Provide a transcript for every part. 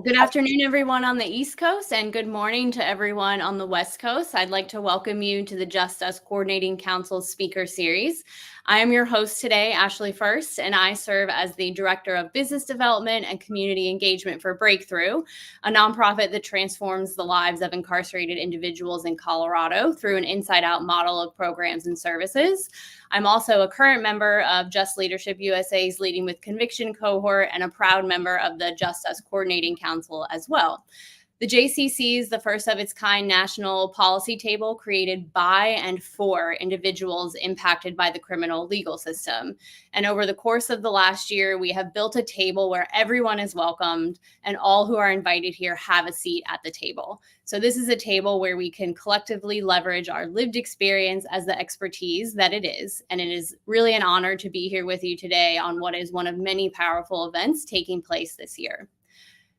Good afternoon, everyone on the East Coast, and good morning to everyone on the West Coast. I'd like to welcome you to the Just Us Coordinating Council Speaker Series. I am your host today, Ashley First, and I serve as the Director of Business Development and Community Engagement for Breakthrough, a nonprofit that transforms the lives of incarcerated individuals in Colorado through an inside-out model of programs and services. I'm also a current member of Just Leadership USA's Leading with Conviction cohort and a proud member of the Just Us Coordinating Council as well. The JCC is the first of its kind national policy table created by and for individuals impacted by the criminal legal system. And over the course of the last year, we have built a table where everyone is welcomed and all who are invited here have a seat at the table. So this is a table where we can collectively leverage our lived experience as the expertise that it is. And it is really an honor to be here with you today on what is one of many powerful events taking place this year.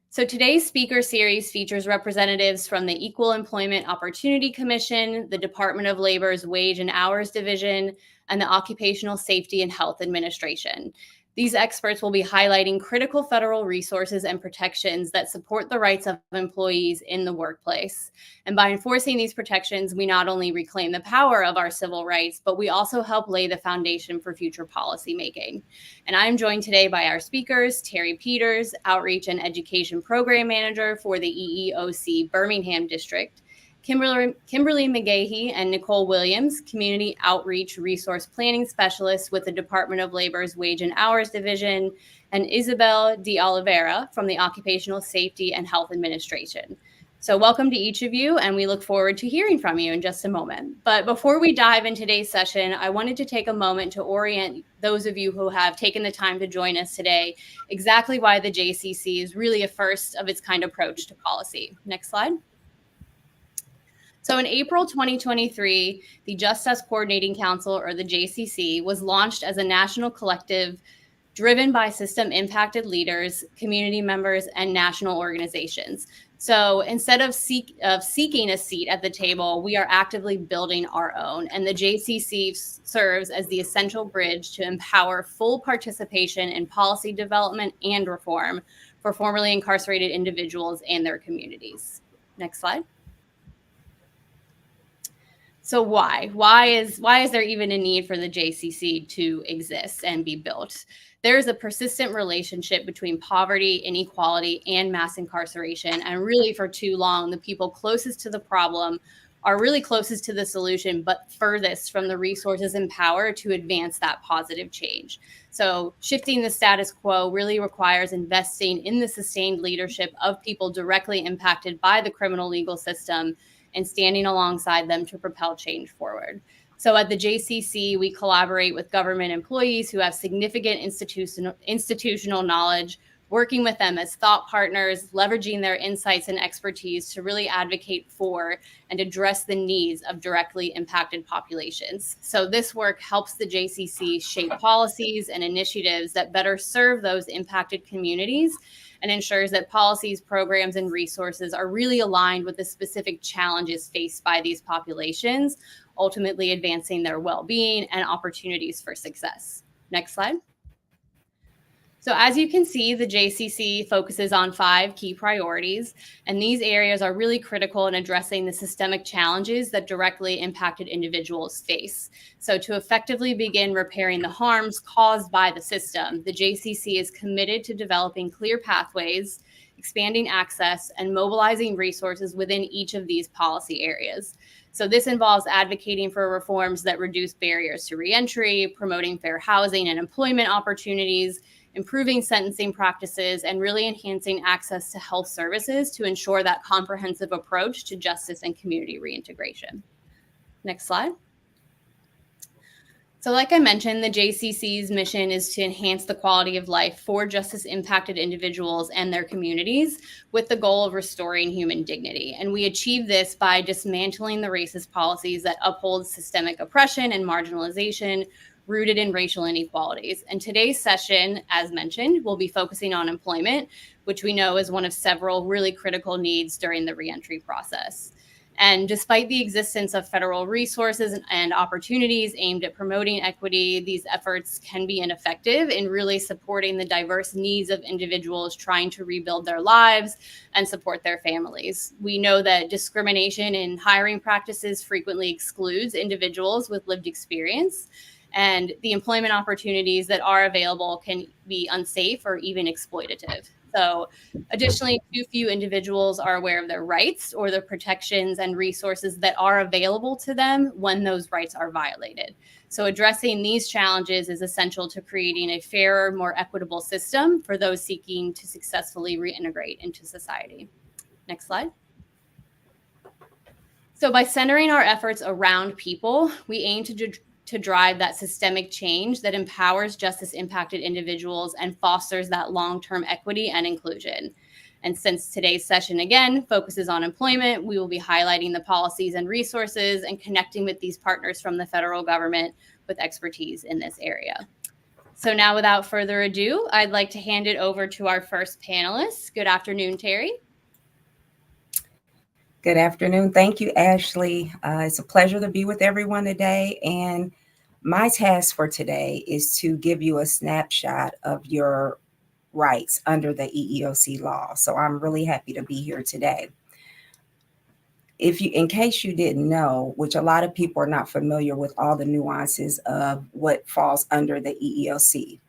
So today's speaker series features representatives from the Equal Employment Opportunity Commission, the Department of Labor's Wage and Hours Division, and the Occupational Safety and Health Administration. These experts will be highlighting critical federal resources and protections that support the rights of employees in the workplace. And by enforcing these protections, we not only reclaim the power of our civil rights, but we also help lay the foundation for future policymaking. And I'm joined today by our speakers, Terry Peters, Outreach and Education Program Manager for the EEOC Birmingham District, Kimberly McGahey and Nicole Williams, Community Outreach Resource Planning Specialist with the Department of Labor's Wage and Hours Division, and Isabel de Oliveira from the Occupational Safety and Health Administration. So welcome to each of you, and we look forward to hearing from you in just a moment. But before we dive into today's session, I wanted to take a moment to orient those of you who have taken the time to join us today exactly why the JCC is really a first of its kind approach to policy. Next slide. So in April 2023, the Just Us Coordinating Council, or the JCC, was launched as a national collective driven by system-impacted leaders, community members, and national organizations. So instead of seeking a seat at the table, we are actively building our own, and the JCC serves as the essential bridge to empower full participation in policy development and reform for formerly incarcerated individuals and their communities. Next slide. So why is there even a need for the JCC to exist and be built? There is a persistent relationship between poverty, inequality, and mass incarceration. And really for too long, the people closest to the problem are really closest to the solution, but furthest from the resources and power to advance that positive change. So shifting the status quo really requires investing in the sustained leadership of people directly impacted by the criminal legal system and standing alongside them to propel change forward. So at the JCC, we collaborate with government employees who have significant institutional knowledge, working with them as thought partners, leveraging their insights and expertise to really advocate for and address the needs of directly impacted populations. So this work helps the JCC shape policies and initiatives that better serve those impacted communities and ensures that policies, programs, and resources are really aligned with the specific challenges faced by these populations, ultimately advancing their well-being and opportunities for success. Next slide. So as you can see, the JCC focuses on 5 key priorities, and these areas are really critical in addressing the systemic challenges that directly impacted individuals face. So to effectively begin repairing the harms caused by the system, the JCC is committed to developing clear pathways, expanding access, and mobilizing resources within each of these policy areas. So this involves advocating for reforms that reduce barriers to reentry, promoting fair housing and employment opportunities, improving sentencing practices, and really enhancing access to health services to ensure that comprehensive approach to justice and community reintegration. Next slide. So like I mentioned, the JCC's mission is to enhance the quality of life for justice-impacted individuals and their communities with the goal of restoring human dignity. And we achieve this by dismantling the racist policies that uphold systemic oppression and marginalization rooted in racial inequalities. And today's session, as mentioned, will be focusing on employment, which we know is one of several really critical needs during the reentry process. And despite the existence of federal resources and opportunities aimed at promoting equity, these efforts can be ineffective in really supporting the diverse needs of individuals trying to rebuild their lives and support their families. We know that discrimination in hiring practices frequently excludes individuals with lived experience, and the employment opportunities that are available can be unsafe or even exploitative. So, additionally, too few individuals are aware of their rights or the protections and resources that are available to them when those rights are violated. So, addressing these challenges is essential to creating a fairer, more equitable system for those seeking to successfully reintegrate into society. Next slide. So, by centering our efforts around people, we aim to drive that systemic change that empowers justice impacted individuals and fosters that long-term equity and inclusion. And since today's session, again, focuses on employment, we will be highlighting the policies and resources and connecting with these partners from the federal government with expertise in this area. So now, without further ado, I'd like to hand it over to our first panelist. Good afternoon, Terry. Good afternoon. Thank you, Ashley. It's a pleasure to be with everyone today. And my task for today is to give you a snapshot of your rights under the EEOC law. So I'm really happy to be here today. In case you didn't know, which a lot of people are not familiar with all the nuances of what falls under the EEOC.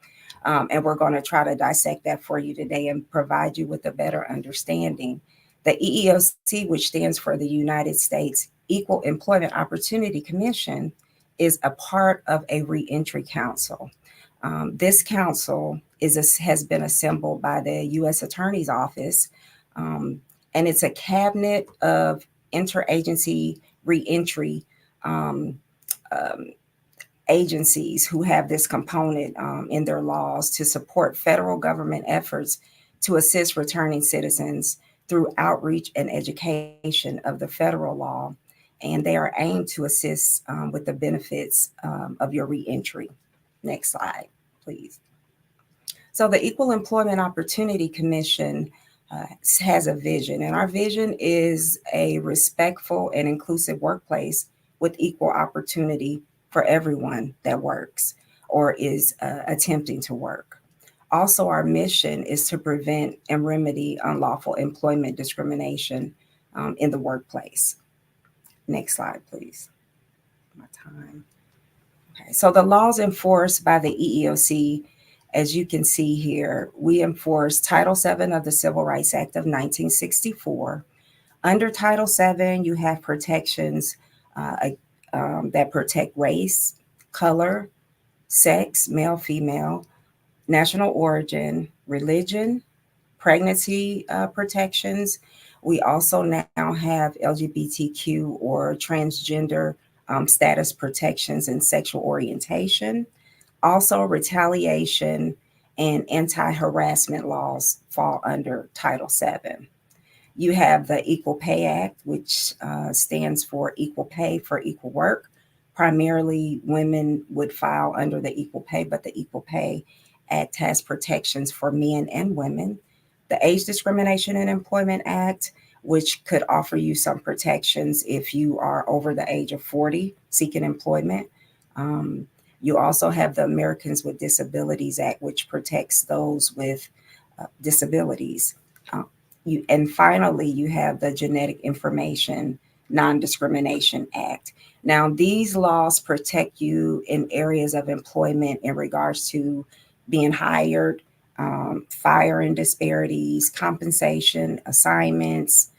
And we're going to try to dissect that for you today and provide you with a better understanding. The EEOC, which stands for the United States Equal Employment Opportunity Commission, is a part of a reentry council. This council has been assembled by the U.S. Attorney's Office, and it's a cabinet of interagency reentry agencies who have this component in their laws to support federal government efforts to assist returning citizens through outreach and education of the federal law, and they are aimed to assist with the benefits of your reentry. Next slide, please. So the Equal Employment Opportunity Commission has a vision, and our vision is a respectful and inclusive workplace with equal opportunity for everyone that works or is attempting to work. Also, our mission is to prevent and remedy unlawful employment discrimination in the workplace. Next slide, please. My time. Okay, so the laws enforced by the EEOC, as you can see here, we enforce Title VII of the Civil Rights Act of 1964. Under Title VII, you have protections that protect race, color, sex, male, female, national origin, religion, pregnancy protections. We also now have LGBTQ or transgender status protections and sexual orientation. Also, retaliation and anti-harassment laws fall under Title VII. You have the Equal Pay Act, which stands for equal pay for equal work. Primarily, women would file under the Equal Pay, but the Equal Pay Act has protections for men and women. The Age Discrimination in Employment Act, which could offer you some protections if you are over the age of 40 seeking employment. You also have the Americans with Disabilities Act, which protects those with disabilities. And finally, you have the Genetic Information Non-Discrimination Act. Now, these laws protect you in areas of employment in regards to being hired, firing disparities, compensation, assignments,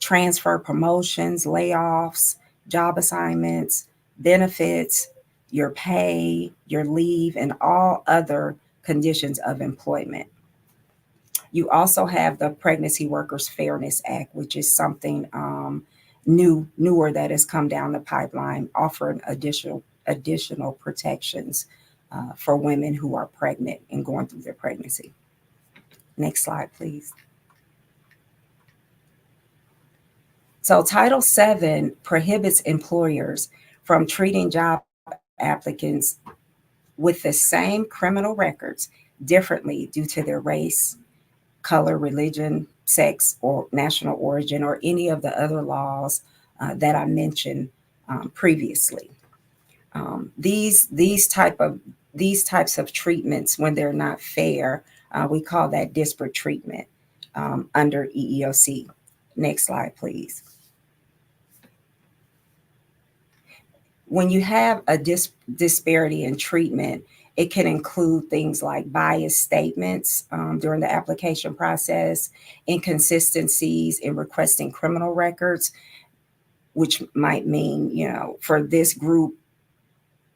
transfer promotions, layoffs, job assignments, benefits, your pay, your leave, and all other conditions of employment. You also have the Pregnancy Workers Fairness Act, which is something newer that has come down the pipeline, offering additional protections for women who are pregnant and going through their pregnancy. Next slide, please. So Title VII prohibits employers from treating job applicants with the same criminal records differently due to their race, color, religion, sex, or national origin, or any of the other laws that I mentioned previously. These types of treatments, when they're not fair, we call that disparate treatment under EEOC. Next slide, please. When you have a disparity in treatment, it can include things like biased statements during the application process, inconsistencies in requesting criminal records, which might mean, for this group,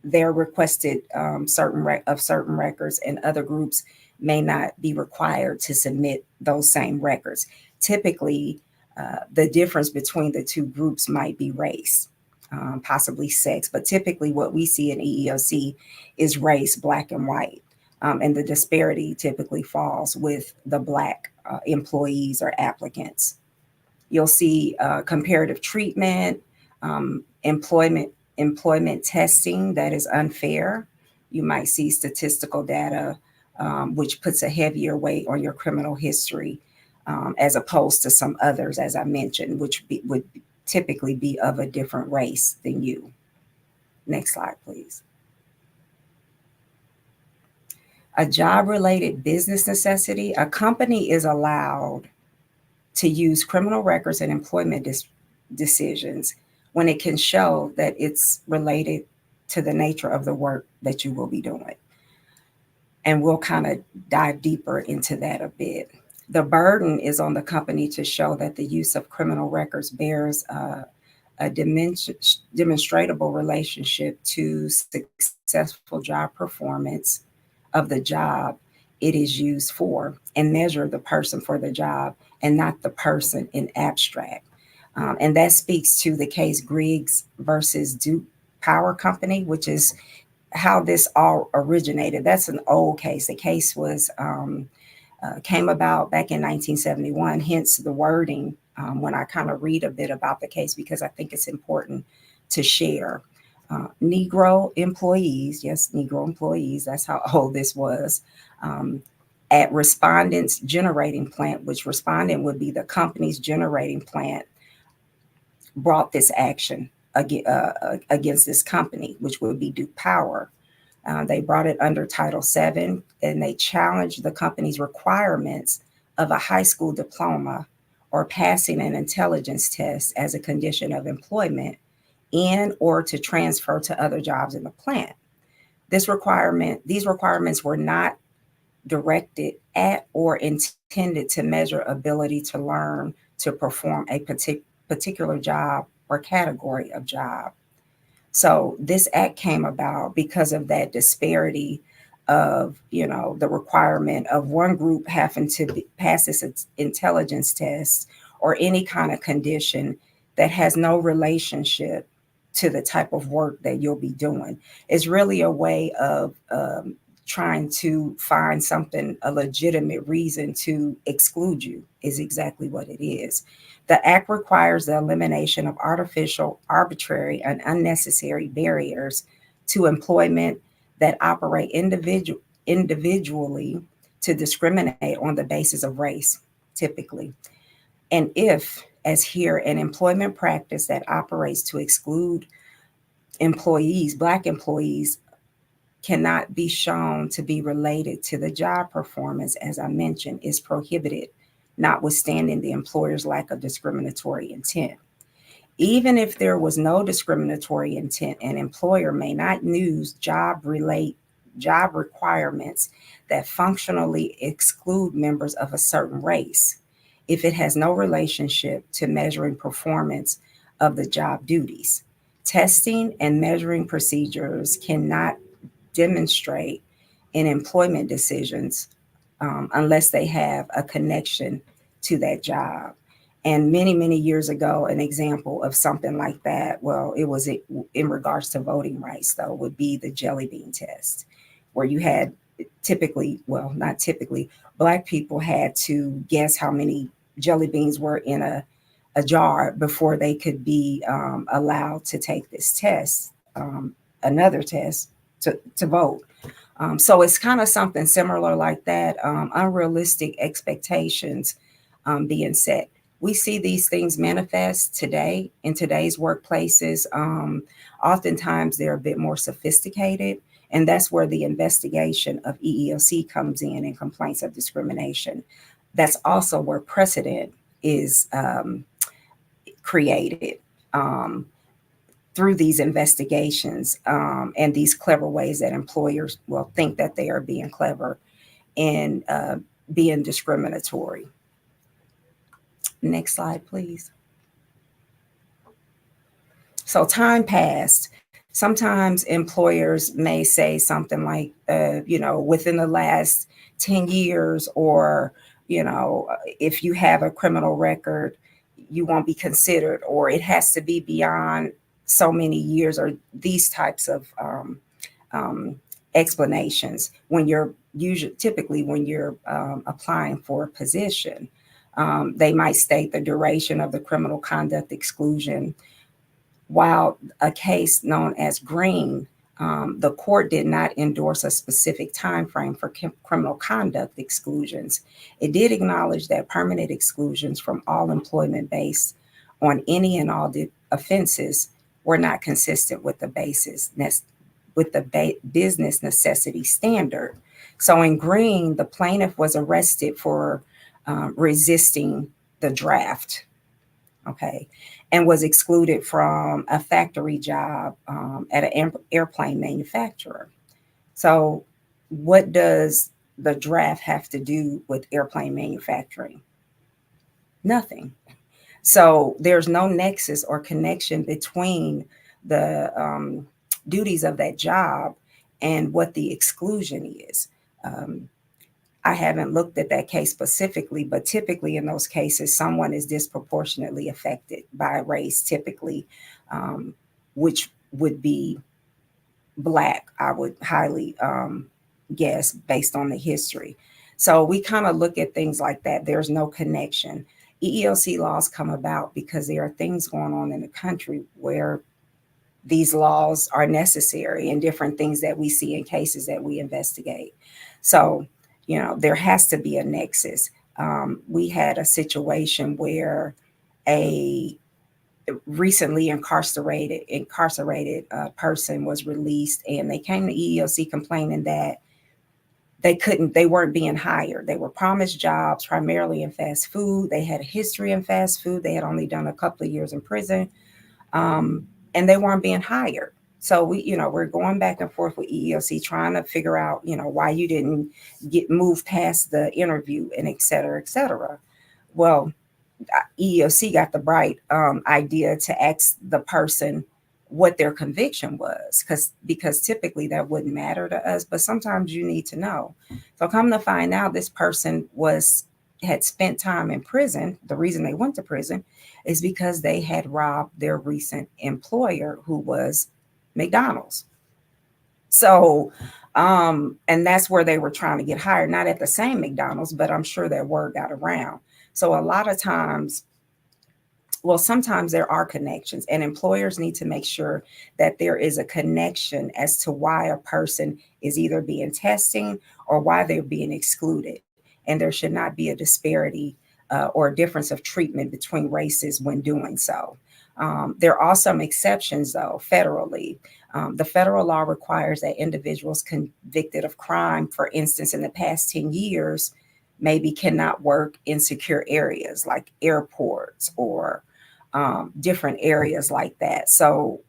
they're requested certain records, and other groups may not be required to submit those same records. Typically, the difference between the two groups might be race, possibly sex, but typically what we see in EEOC is race, Black and white, and the disparity typically falls with the Black employees or applicants. You'll see comparative treatment, employment testing that is unfair. You might see statistical data which puts a heavier weight on your criminal history as opposed to some others, as I mentioned, which would typically be of a different race than you. Next slide, please. A job-related business necessity. A company is allowed to use criminal records and employment decisions when it can show that it's related to the nature of the work that you will be doing. And we'll kind of dive deeper into that a bit. The burden is on the company to show that the use of criminal records bears a demonstrable relationship to successful job performance of the job it is used for, and measure the person for the job and not the person in abstract. And that speaks to the case Griggs versus Duke Power Company, which is how this all originated. That's an old case. The case was came about back in 1971, hence the wording when I kind of read a bit about the case, because I think it's important to share. Negro employees, yes, Negro employees, that's how old this was, at Respondent's generating plant, which Respondent would be the company's generating plant, brought this action against this company, which would be Duke Power. They brought it under Title VII, and they challenged the company's requirements of a high school diploma or passing an intelligence test as a condition of employment in or to transfer to other jobs in the plant. These requirements were not directed at or intended to measure ability to learn to perform a particular job or category of job. So this act came about because of that disparity of, the requirement of one group having to pass this intelligence test or any kind of condition that has no relationship to the type of work that you'll be doing. It's really a way of trying to find a legitimate reason to exclude you, is exactly what it is. The act requires the elimination of artificial, arbitrary, and unnecessary barriers to employment that operate individually to discriminate on the basis of race, typically. And if, as here, an employment practice that operates to exclude employees, Black employees, cannot be shown to be related to the job performance, as I mentioned, is prohibited, notwithstanding the employer's lack of discriminatory intent. Even if there was no discriminatory intent, an employer may not use job requirements that functionally exclude members of a certain race if it has no relationship to measuring performance of the job duties. Testing and measuring procedures cannot demonstrate in employment decisions unless they have a connection to that job. And many, many years ago, an example of something like that, well, it was in regards to voting rights, though, would be the jelly bean test, where you had not typically, Black people had to guess how many jelly beans were in a jar before they could be allowed to take this test, another test to vote. So it's kind of something similar like that, unrealistic expectations being set. we see these things manifest today in today's workplaces. Oftentimes they're a bit more sophisticated, and that's where the investigation of EEOC comes in and complaints of discrimination. That's also where precedent is created through these investigations and these clever ways that employers will think that they are being clever and being discriminatory. Next slide, please. So time passed. Sometimes employers may say something like, within the last 10 years, or, if you have a criminal record, you won't be considered, or it has to be beyond so many years, or these types of explanations when you're typically when you're applying for a position. They might state the duration of the criminal conduct exclusion. While a case known as Green, the court did not endorse a specific time frame for criminal conduct exclusions. It did acknowledge that permanent exclusions from all employment based on any and all offenses were not consistent with the business necessity standard. So in Green, the plaintiff was arrested for resisting the draft, okay, and was excluded from a factory job at an airplane manufacturer. So what does the draft have to do with airplane manufacturing? Nothing. So there's no nexus or connection between the duties of that job and what the exclusion is. I haven't looked at that case specifically, but typically in those cases, someone is disproportionately affected by race, typically, which would be Black, I would highly guess, based on the history. So we kind of look at things like that. There's no connection. EEOC laws come about because there are things going on in the country where these laws are necessary, and different things that we see in cases that we investigate. So, there has to be a nexus. We had a situation where a recently incarcerated person was released, and they came to EEOC complaining that they weren't being hired. They were promised jobs primarily in fast food. They had a history in fast food. They had only done a couple of years in prison, and they weren't being hired. So we're going back and forth with EEOC trying to figure out, why you didn't get moved past the interview and et cetera, et cetera. Well, EEOC got the bright idea to ask the person what their conviction was, because typically that wouldn't matter to us, but sometimes you need to know. So come to find out, this person had spent time in prison. The reason they went to prison is because they had robbed their recent employer, who was McDonald's. So, and that's where they were trying to get hired, not at the same McDonald's, but I'm sure that word got around. So a lot of times, sometimes there are connections, and employers need to make sure that there is a connection as to why a person is either being tested or why they're being excluded. And there should not be a disparity or a difference of treatment between races when doing so. There are some exceptions, though, federally. The federal law requires that individuals convicted of crime, for instance, in the past 10 years, maybe cannot work in secure areas like airports or different areas like that. So,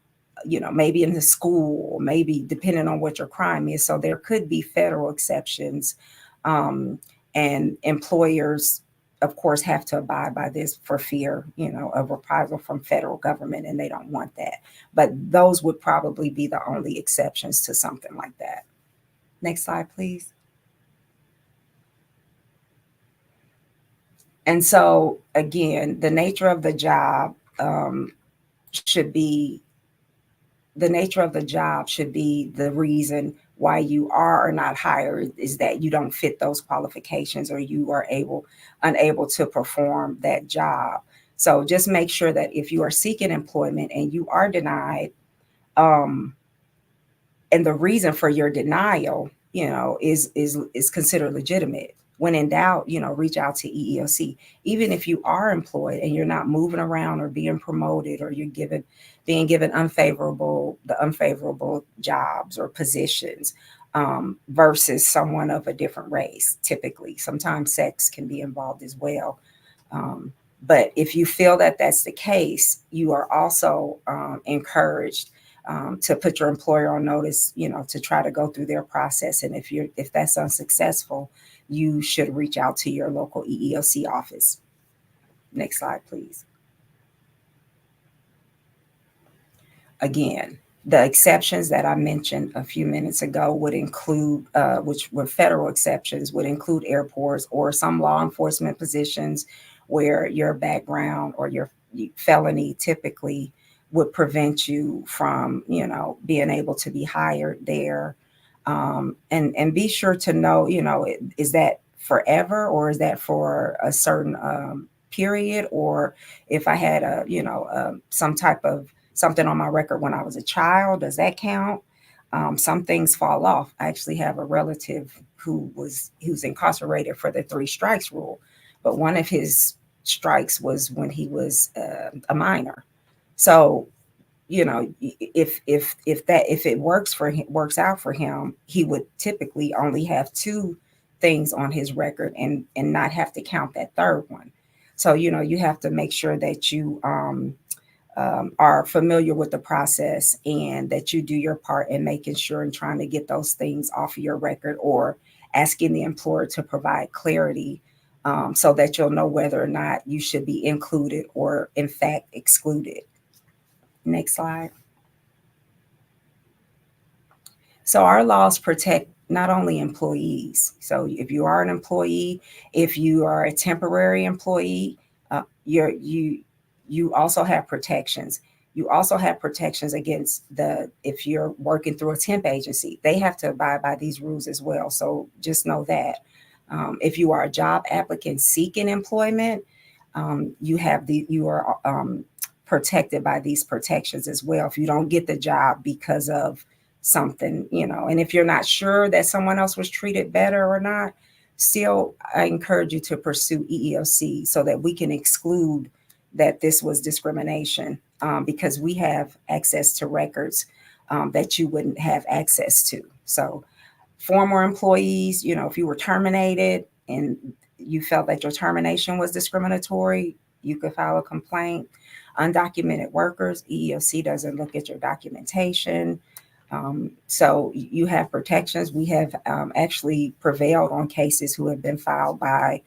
maybe in the school, maybe depending on what your crime is. So there could be federal exceptions, and employers, of course, have to abide by this for fear, of reprisal from federal government, and they don't want that. But those would probably be the only exceptions to something like that. Next slide, please. And so, again, the nature of the job should be the reason why you are or not hired, is that you don't fit those qualifications, or you are unable to perform that job. So just make sure that if you are seeking employment and you are denied, and the reason for your denial, is considered legitimate, when in doubt, reach out to EEOC. Even if you are employed and you're not moving around or being promoted, or you're being given unfavorable jobs or positions, versus someone of a different race. Typically, sometimes sex can be involved as well. But if you feel that that's the case, you are also encouraged to put your employer on notice, to try to go through their process. And if that's unsuccessful, you should reach out to your local EEOC office. Next slide, please. Again, the exceptions that I mentioned a few minutes ago would include, which were federal exceptions, would include airports or some law enforcement positions where your background or your felony typically would prevent you from, being able to be hired there. And be sure to know, is that forever, or is that for a certain period? Or if I had some type of something on my record when I was a child, does that count? Some things fall off. I actually have a relative who's incarcerated for the 3 strikes rule, but one of his strikes was when he was a minor. So, if it works out for him, he would typically only have 2 things on his record and not have to count that third one. So, you have to make sure that you are familiar with the process, and that you do your part in making sure and trying to get those things off of your record, or asking the employer to provide clarity, so that you'll know whether or not you should be included or in fact excluded. Next slide. So our laws protect not only employees. So if you are an employee, if you are a temporary employee, you also have protections. You also have protections against if you're working through a temp agency, they have to abide by these rules as well. So just know that. If you are a job applicant seeking employment, you are protected by these protections as well. If you don't get the job because of something, and if you're not sure that someone else was treated better or not, still, I encourage you to pursue EEOC so that we can exclude that this was discrimination, because we have access to records that you wouldn't have access to. So former employees, if you were terminated and you felt that your termination was discriminatory, you could file a complaint. Undocumented workers, EEOC doesn't look at your documentation. So you have protections. We have actually prevailed on cases who have been filed by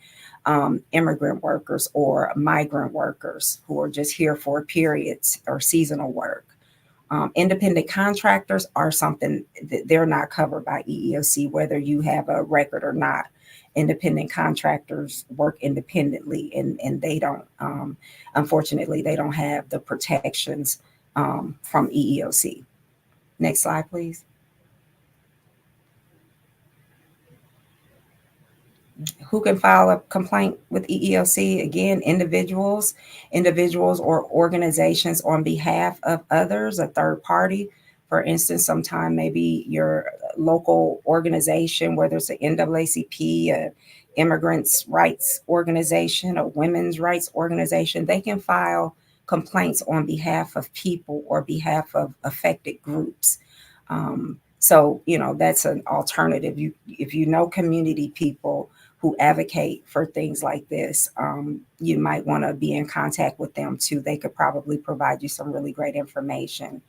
immigrant workers or migrant workers who are just here for periods or seasonal work. Independent contractors are something that they're not covered by EEOC, whether you have a record or not. Independent contractors work independently, and they don't, unfortunately, they don't have the protections from EEOC. Next slide, please. Who can file a complaint with EEOC? Again, individuals or organizations on behalf of others, a third party. For instance, sometime maybe your local organization, whether it's an NAACP, a immigrants' rights organization, a women's rights organization, they can file complaints on behalf of people or behalf of affected groups. So, that's an alternative. If you know community people who advocate for things like this, you might want to be in contact with them too. They could probably provide you some really great information.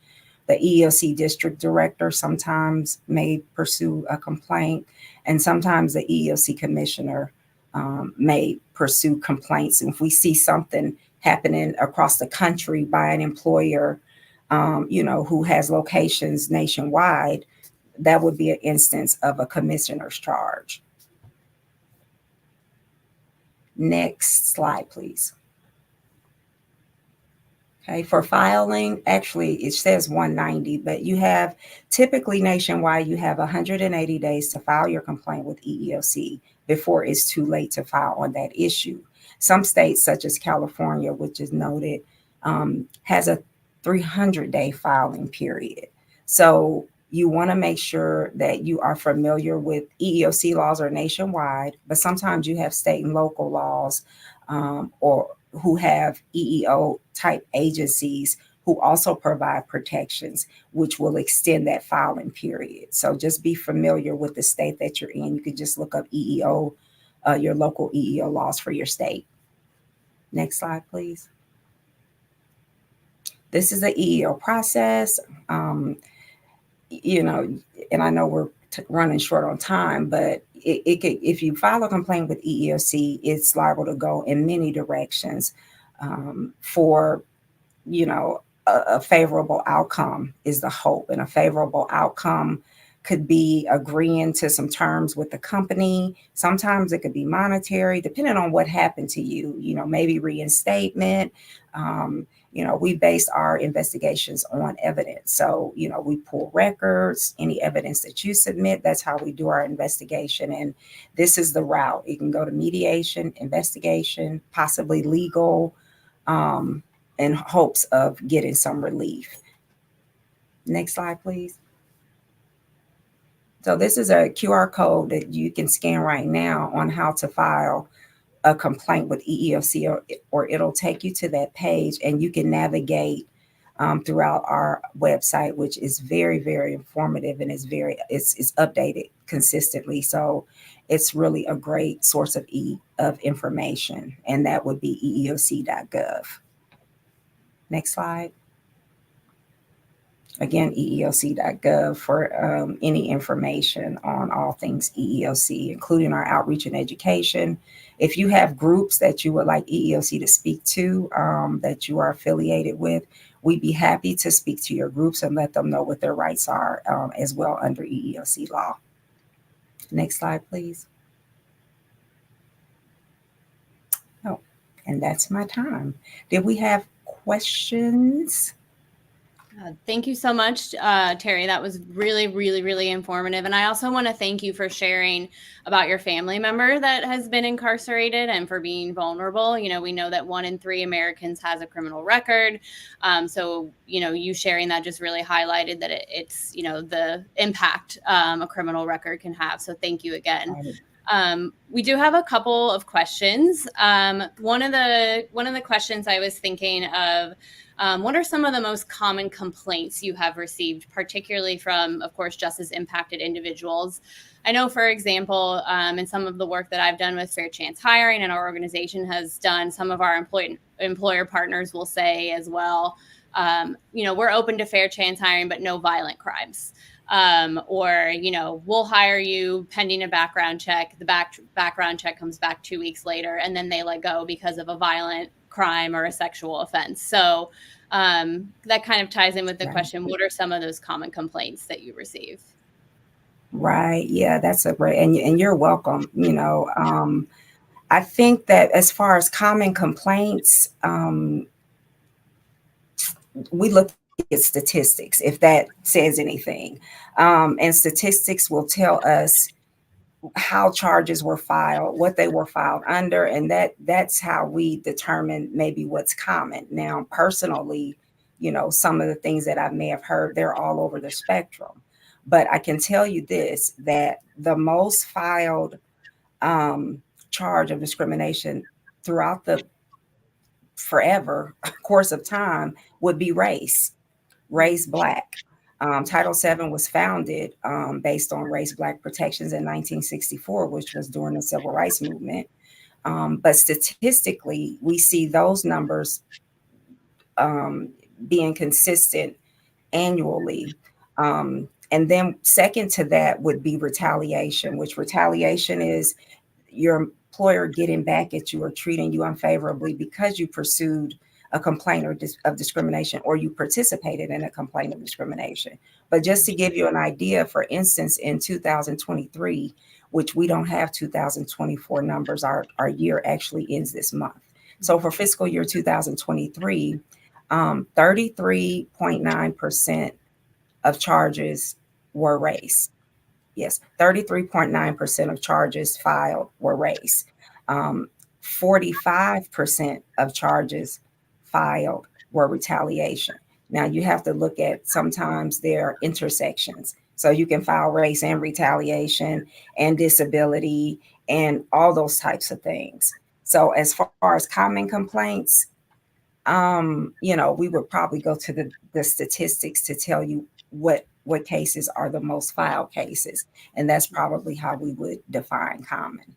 The EEOC district director sometimes may pursue a complaint, and sometimes the EEOC commissioner may pursue complaints. And if we see something happening across the country by an employer, who has locations nationwide, that would be an instance of a commissioner's charge. Next slide, please. Okay, for filing, actually, it says 190, but you have typically nationwide, you have 180 days to file your complaint with EEOC before it's too late to file on that issue. Some states, such as California, which is noted, has a 300-day filing period. So, You want to make sure that you are familiar with EEOC laws are nationwide, but sometimes you have state and local laws or who have EEO type agencies who also provide protections, which will extend that filing period. So just be familiar with the state that you're in. You can just look up EEO, your local EEO laws for your state. Next slide, please. This is the EEO process. And I know we're running short on time, but it could, if you file a complaint with EEOC, it's liable to go in many directions for, a favorable outcome is the hope. And a favorable outcome could be agreeing to some terms with the company. Sometimes it could be monetary, depending on what happened to you, maybe reinstatement. We base our investigations on evidence. So, we pull records, any evidence that you submit, that's how we do our investigation. And this is the route. You can go to mediation, investigation, possibly legal, in hopes of getting some relief. Next slide, please. So this is a QR code that you can scan right now on how to file a complaint with EEOC, or it'll take you to that page and you can navigate throughout our website, which is very, very informative and is it's updated consistently. So it's really a great source of information, and that would be EEOC.gov. Next slide. Again, EEOC.gov for any information on all things EEOC, including our outreach and education. If you have groups that you would like EEOC to speak to, that you are affiliated with, we'd be happy to speak to your groups and let them know what their rights are as well under EEOC law. Next slide, please. Oh, and that's my time. Did we have questions? Thank you so much, Terry. That was really, really, really informative. And I also want to thank you for sharing about your family member that has been incarcerated and for being vulnerable. We know that 1 in 3 Americans has a criminal record. So, you sharing that just really highlighted that it's, the impact a criminal record can have. So thank you again. We do have a couple of questions. One of the questions I was thinking of, what are some of the most common complaints you have received, particularly from, of course, justice impacted individuals? I know, for example, in some of the work that I've done with Fair Chance Hiring and our organization has done, some of our employer partners will say as well, we're open to fair chance hiring, but no violent crimes. Or, we'll hire you pending a background check. The background check comes back 2 weeks later, and then they let go because of a violent crime or a sexual offense. So that kind of ties in with the question, what are some of those common complaints that you receive? Right. Yeah, that's a great, and you're welcome. I think that as far as common complaints, we look at statistics, if that says anything. And statistics will tell us how charges were filed, what they were filed under, and that's how we determine maybe what's common. Now, personally, some of the things that I may have heard, they're all over the spectrum. But I can tell you this, that the most filed charge of discrimination throughout the forever course of time would be race Black. Title VII was founded based on race Black protections in 1964, which was during the Civil Rights Movement. But statistically, we see those numbers being consistent annually. And then second to that would be retaliation, which retaliation is your employer getting back at you or treating you unfavorably because you pursued a complaint of discrimination, or you participated in a complaint of discrimination. But just to give you an idea, for instance, in 2023, which we don't have 2024 numbers, our year actually ends this month. So for fiscal year 2023, 33.9% of charges were race. Yes, 33.9% of charges filed were race. 45% of charges filed were retaliation. Now you have to look at, sometimes there are intersections. So you can file race and retaliation and disability and all those types of things. So as far as common complaints, we would probably go to the statistics to tell you what cases are the most filed cases. And that's probably how we would define common.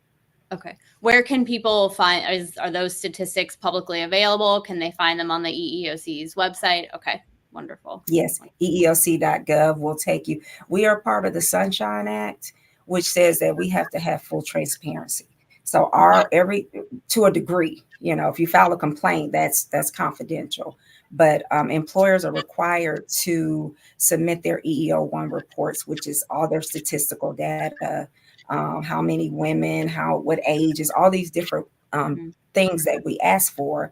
Okay. Where can people find, are those statistics publicly available? Can they find them on the EEOC's website? Okay. Wonderful. Yes, EEOC.gov will take you. We are part of the Sunshine Act, which says that we have to have full transparency. So to a degree, if you file a complaint, that's confidential. But employers are required to submit their EEO1 reports, which is all their statistical data, how many women, what ages, all these different things that we ask for.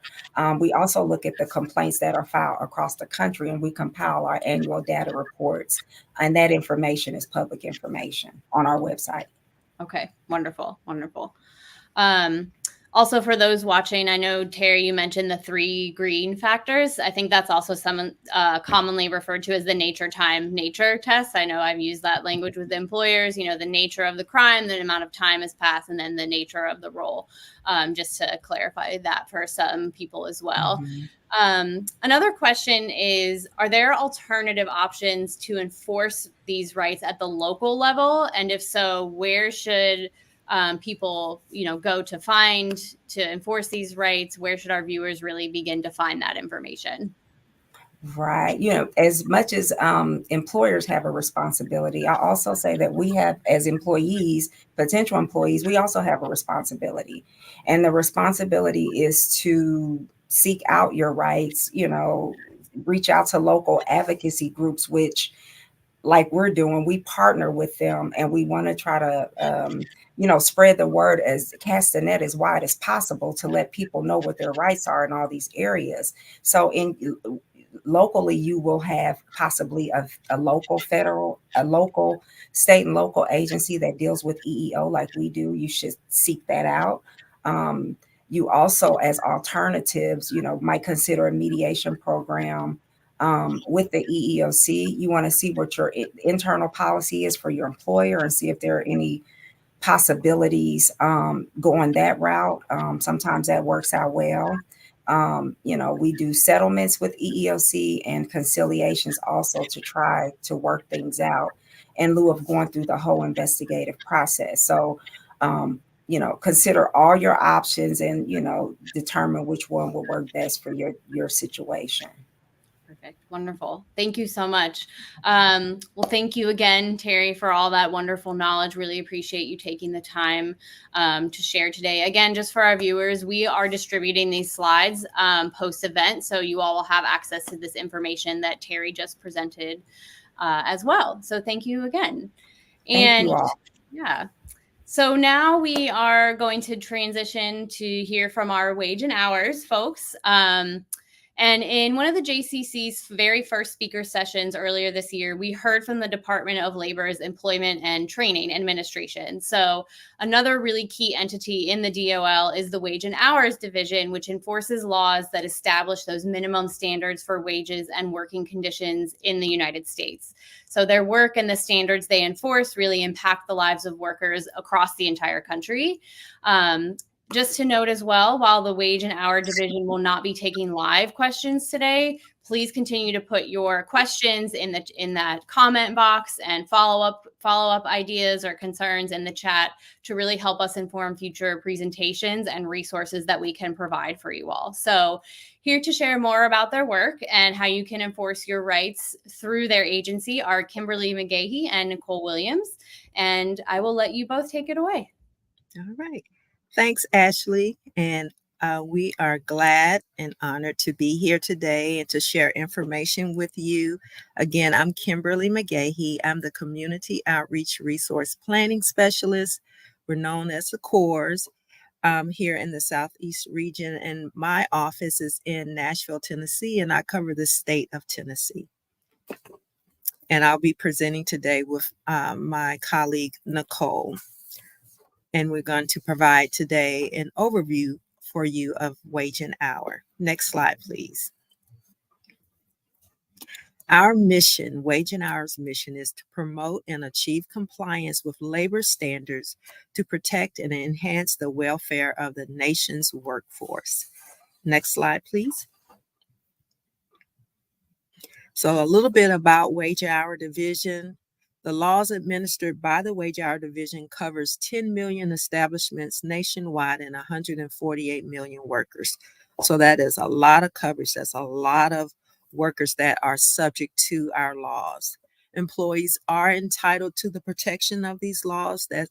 We also look at the complaints that are filed across the country, and we compile our annual data reports, and that information is public information on our website. Okay, wonderful. Also, for those watching, I know, Terry, you mentioned the 3 green factors. I think that's also commonly referred to as the nature test. I know I've used that language with employers, the nature of the crime, the amount of time has passed, and then the nature of the role, just to clarify that for some people as well. Mm-hmm. Another question is, are there alternative options to enforce these rights at the local level? And if so, where should people, go to enforce these rights? Where should our viewers really begin to find that information? Right. As much as employers have a responsibility, I also say that we have, as employees, potential employees, we also have a responsibility. And the responsibility is to seek out your rights, reach out to local advocacy groups, which, like we're doing, we partner with them, and we want to try to, spread the word, cast the net as wide as possible to let people know what their rights are in all these areas. So locally, you will have possibly a local state and local agency that deals with EEO like we do. You should seek that out. You also, as alternatives, might consider a mediation program with the EEOC. You want to see what your internal policy is for your employer and see if there are any possibilities going that route. Sometimes that works out well. We do settlements with EEOC and conciliations also to try to work things out in lieu of going through the whole investigative process. So, consider all your options and, determine which one will work best for your situation. Perfect. Wonderful. Thank you so much. Well, thank you again, Terry, for all that wonderful knowledge. Really appreciate you taking the time to share today. Again, just for our viewers, we are distributing these slides post-event, so you all will have access to this information that Terry just presented as well. So thank you again. Thank you all. Yeah. So now we are going to transition to hear from our wage and hours folks. And in one of the JCC's very first speaker sessions earlier this year, we heard from the Department of Labor's Employment and Training Administration. So another really key entity in the DOL is the Wage and Hours Division, which enforces laws that establish those minimum standards for wages and working conditions in the United States. So their work and the standards they enforce really impact the lives of workers across the entire country. Just to note as well, while the Wage and Hour Division will not be taking live questions today, please continue to put your questions in that comment box and follow up ideas or concerns in the chat to really help us inform future presentations and resources that we can provide for you all. So here to share more about their work and how you can enforce your rights through their agency are Kimberly McGahey and Nicole Williams. And I will let you both take it away. All right. Thanks, Ashley. And we are glad and honored to be here today and to share information with you. Again, I'm Kimberly McGahey. I'm the Community Outreach Resource Planning Specialist. We're known as the CORES here in the Southeast region. And my office is in Nashville, Tennessee, and I cover the state of Tennessee. And I'll be presenting today with my colleague, Nicole. And we're going to provide today an overview for you of wage and hour. Next slide, please. Our mission, Wage and Hours mission, is to promote and achieve compliance with labor standards to protect and enhance the welfare of the nation's workforce. Next slide, please. So a little bit about Wage Hour Division. The laws administered by the Wage Hour Division covers 10 million establishments nationwide and 148 million workers. So that is a lot of coverage. That's a lot of workers that are subject to our laws. Employees are entitled to the protection of these laws that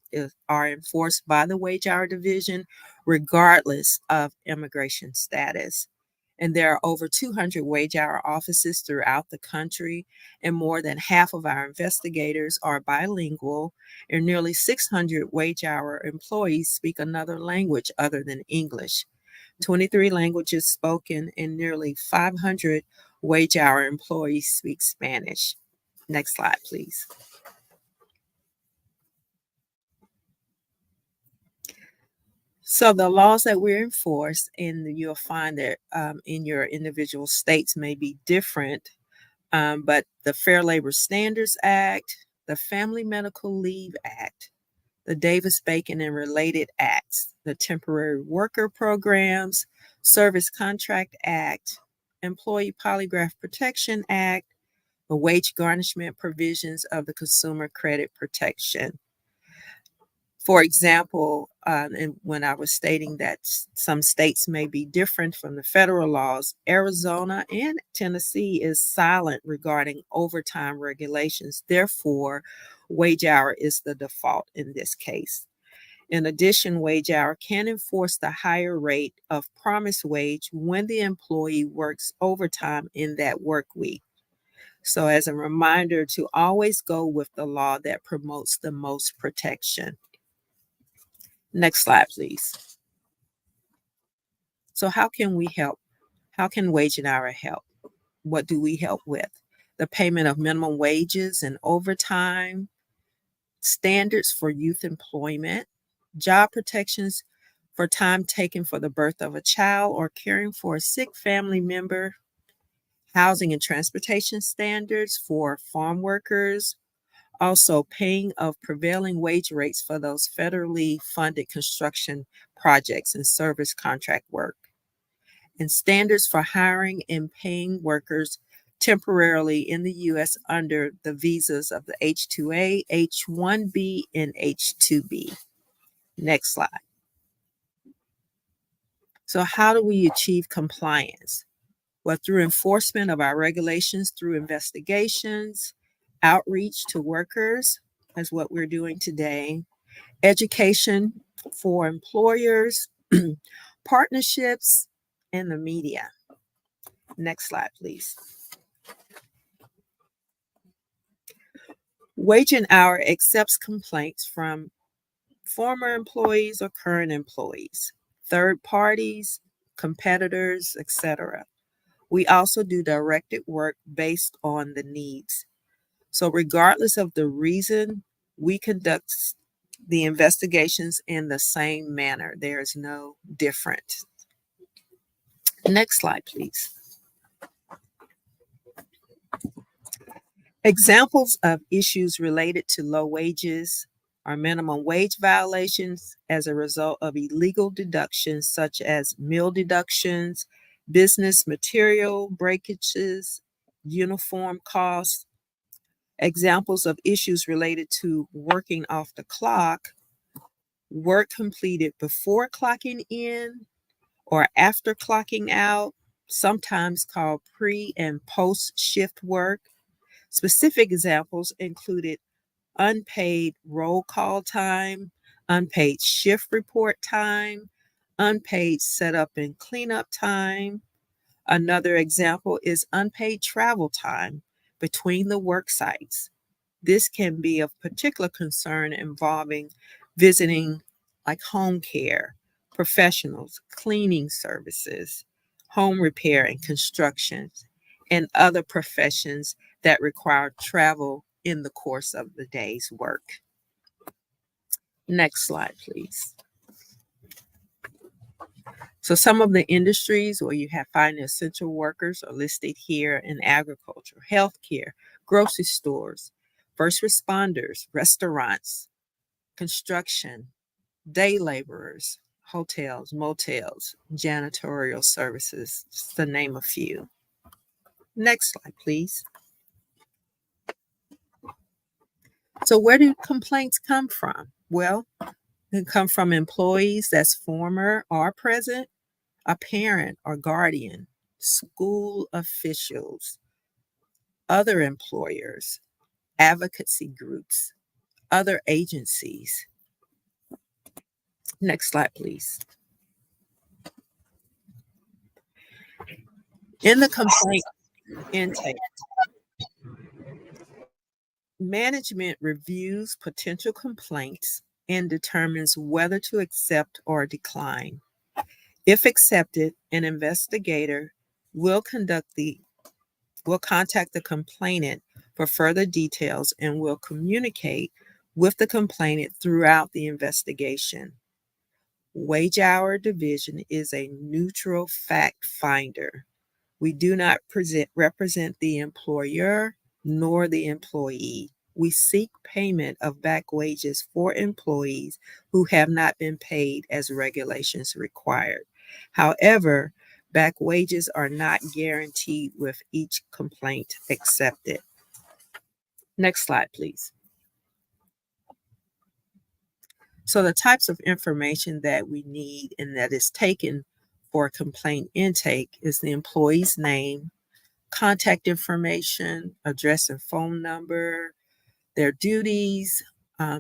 are enforced by the Wage Hour Division, regardless of immigration status. And there are over 200 wage hour offices throughout the country, and more than half of our investigators are bilingual, and nearly 600 wage hour employees speak another language other than English. 23 languages spoken, and nearly 500 wage hour employees speak Spanish. Next slide, please. So the laws that we enforce, and you'll find that in your individual states may be different, but the Fair Labor Standards Act, the Family Medical Leave Act, the Davis-Bacon and related acts, the Temporary Worker Programs, Service Contract Act, Employee Polygraph Protection Act, the wage garnishment provisions of the Consumer Credit Protection. For example, and when I was stating that some states may be different from the federal laws, Arizona and Tennessee is silent regarding overtime regulations. Therefore, wage hour is the default in this case. In addition, wage hour can enforce the higher rate of promised wage when the employee works overtime in that work week. So as a reminder to always go with the law that promotes the most protection. Next slide, please. So how can we help? How can Wage and Hour help? What do we help with? The payment of minimum wages and overtime, standards for youth employment, job protections for time taken for the birth of a child or caring for a sick family member, housing and transportation standards for farm workers, also paying of prevailing wage rates for those federally funded construction projects and service contract work, and standards for hiring and paying workers temporarily in the U.S. under the visas of the H-2A, H-1B, and H-2B. Next slide. So how do we achieve compliance? Well, through enforcement of our regulations, through investigations, outreach to workers, as what we're doing today, education for employers, partnerships, and the media. Next slide, please. Wage and Hour accepts complaints from former employees or current employees, third parties, competitors, etc. We also do directed work based on the needs. So regardless of the reason, we conduct the investigations in the same manner. There is no difference. Next slide, please. Examples of issues related to low wages are minimum wage violations as a result of illegal deductions such as meal deductions, business material breakages, uniform costs. Examples of issues related to working off the clock, work completed before clocking in or after clocking out, sometimes called pre and post shift work. Specific examples included unpaid roll call time, unpaid shift report time, unpaid setup and cleanup time. Another example is unpaid travel time between the work sites. This can be of particular concern involving visiting like home care, professionals, cleaning services, home repair and construction, and other professions that require travel in the course of the day's work. Next slide, please. So some of the industries where you have find essential workers are listed here in agriculture, healthcare, grocery stores, first responders, restaurants, construction, day laborers, hotels, motels, janitorial services, just to name a few. Next slide, please. So where do complaints come from? Well, they come from employees that's former or present, a parent or guardian, school officials, other employers, advocacy groups, other agencies. Next slide, please. In the complaint intake, management reviews potential complaints and determines whether to accept or decline. If accepted, an investigator will contact the complainant for further details and will communicate with the complainant throughout the investigation. Wage hour division is a neutral fact finder. We do not represent the employer nor the employee. We seek payment of back wages for employees who have not been paid as regulations required. However, back wages are not guaranteed with each complaint accepted. Next slide, please. So the types of information that we need and that is taken for complaint intake is the employee's name, contact information, address and phone number, their duties,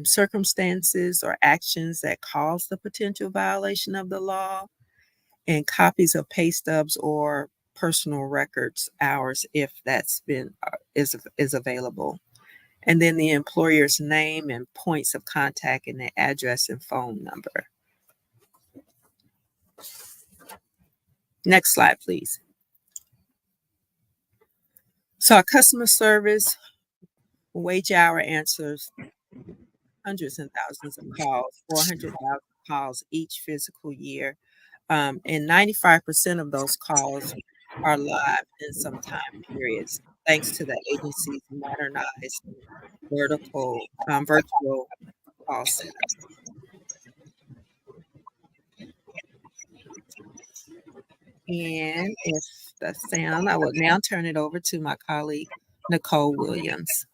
circumstances or actions that cause the potential violation of the law, and copies of pay stubs or personal records hours if that's been is available. And then the employer's name and points of contact and the address and phone number. Next slide, please. So our customer service wage hour answers hundreds and thousands of calls, 400,000 calls each physical year. And 95% of those calls are live in some time periods, thanks to the agency's modernized virtual call center. And if that's sound, I will now turn it over to my colleague, Nicole Williams.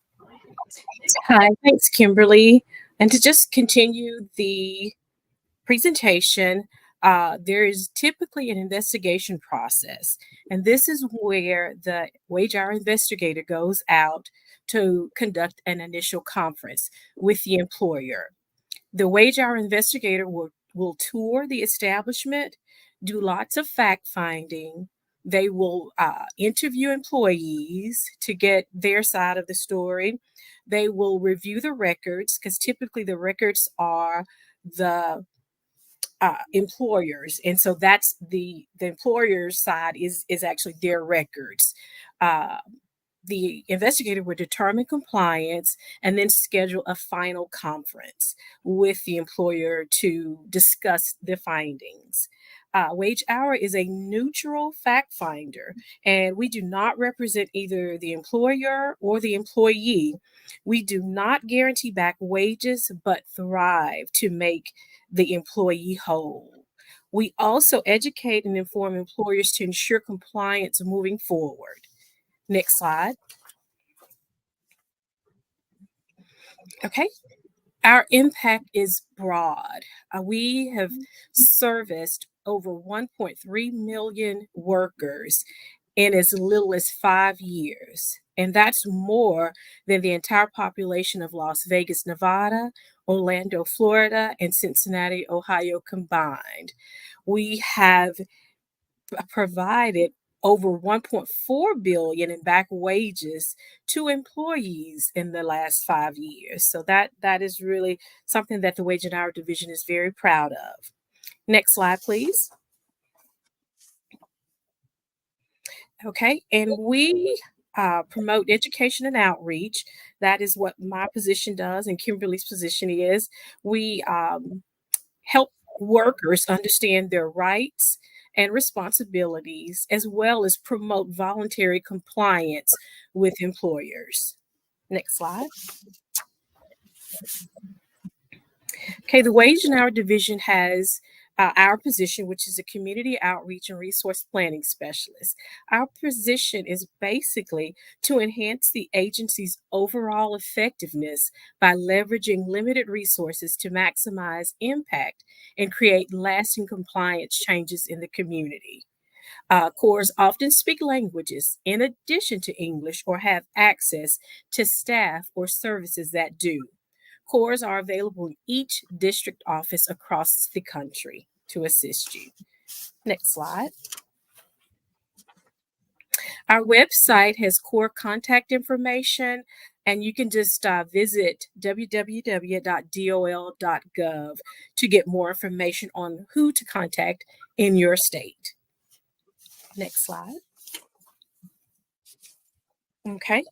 Hi, thanks, Kimberly. And to just continue the presentation, there is typically an investigation process, and this is where the wage hour investigator goes out to conduct an initial conference with the employer. The wage hour investigator will tour the establishment, do lots of fact finding. They will interview employees to get their side of the story. They will review the records because typically the records are the employers, and so that's the employer's side is actually their records. The investigator would determine compliance and then schedule a final conference with the employer to discuss the findings. Wage hour is a neutral fact finder, and we do not represent either the employer or the employee. We do not guarantee back wages, but thrive to make the employee whole. We also educate and inform employers to ensure compliance moving forward. Next slide. Okay. Our impact is broad. We have serviced over 1.3 million workers in as little as 5 years. And that's more than the entire population of Las Vegas, Nevada, Orlando, Florida, and Cincinnati, Ohio combined. We have provided over 1.4 billion in back wages to employees in the last 5 years. So that is really something that the Wage and Hour Division is very proud of. Next slide, please. Okay, and we promote education and outreach. That is what my position does and Kimberly's position is. We help workers understand their rights and responsibilities, as well as promote voluntary compliance with employers. Next slide. Okay, the Wage and Hour Division has our position, which is a community outreach and resource planning specialist. Our position is basically to enhance the agency's overall effectiveness by leveraging limited resources to maximize impact and create lasting compliance changes in the community. Corps often speak languages in addition to English or have access to staff or services that do. Corps are available in each district office across the country to assist you. Next slide. Our website has Corps contact information, and you can just visit www.dol.gov to get more information on who to contact in your state. Next slide. Okay.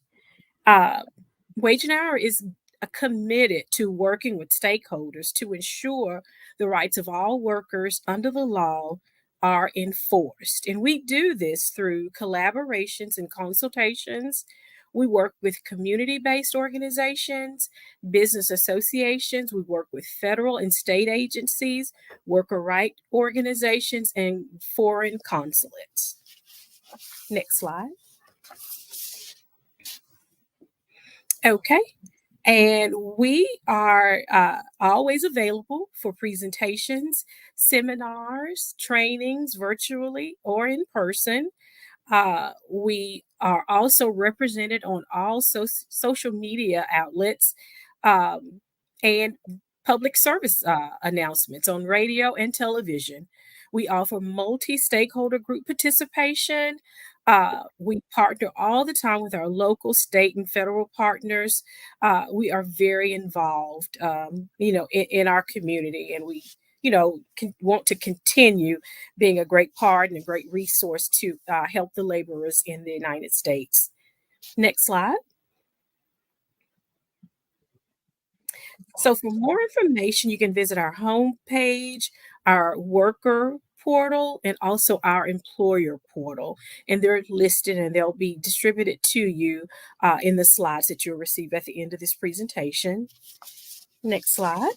Wage and Hour is committed to working with stakeholders to ensure the rights of all workers under the law are enforced. And we do this through collaborations and consultations. We work with community-based organizations, business associations. We work with federal and state agencies, worker right organizations, and foreign consulates. Next slide. Okay. And we are always available for presentations, seminars, trainings, virtually or in person. We are also represented on all social media outlets and public service announcements on radio and television. We offer multi-stakeholder group participation. We partner all the time with our local, state, and federal partners. We are very involved, in our community, and we, want to continue being a great part and a great resource to help the laborers in the United States. Next slide. So for more information, you can visit our homepage, our worker portal, and also our employer portal. And they're listed and they'll be distributed to you in the slides that you'll receive at the end of this presentation. Next slide.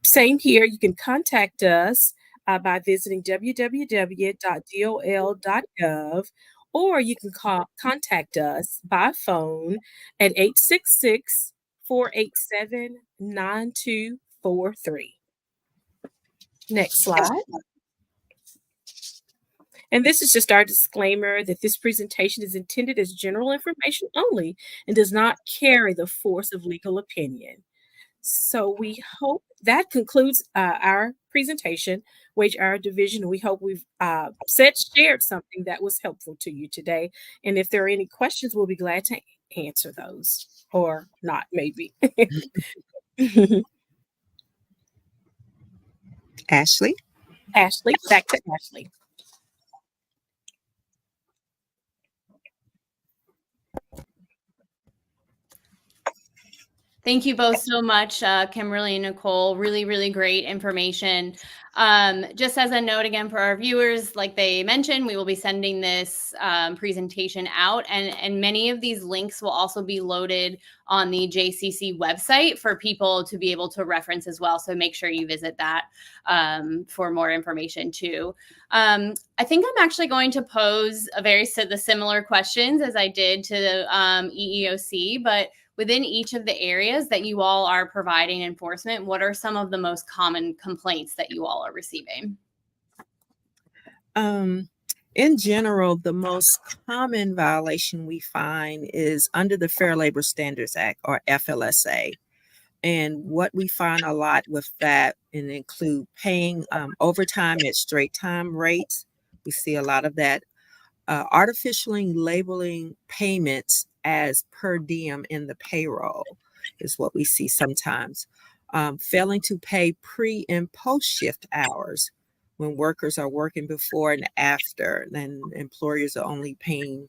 Same here, you can contact us by visiting www.dol.gov, or you can contact us by phone at 866-487-9243. Next slide. And this is just our disclaimer that this presentation is intended as general information only and does not carry the force of legal opinion. So we hope that concludes our presentation, Wage Hour Division. We hope we've shared something that was helpful to you today. And if there are any questions, we'll be glad to answer those, or not, maybe. Ashley? Ashley, back to Ashley. Thank you both so much, Kimberly and Nicole. Really, really great information. Just as a note again for our viewers, like they mentioned, we will be sending this presentation out, and many of these links will also be loaded on the JCC website for people to be able to reference as well. So make sure you visit that for more information too. I think I'm actually going to pose the similar questions as I did to the EEOC, but within each of the areas that you all are providing enforcement, what are some of the most common complaints that you all are receiving? In general, the most common violation we find is under the Fair Labor Standards Act, or FLSA. And what we find a lot with that and include paying overtime at straight time rates. We see a lot of that. Artificially labeling payments as per diem in the payroll is what we see sometimes. Failing to pay pre and post shift hours when workers are working before and after, then employers are only paying,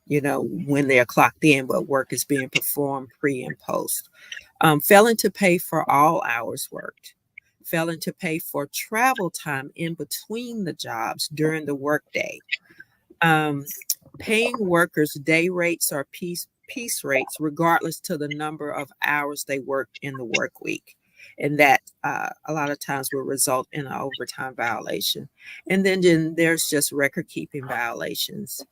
when they're clocked in, but work is being performed pre and post. Failing to pay for all hours worked. failing to pay for travel time in between the jobs during the workday, paying workers day rates or piece rates regardless to the number of hours they worked in the work week. And that a lot of times will result in an overtime violation. And then there's just record keeping violations.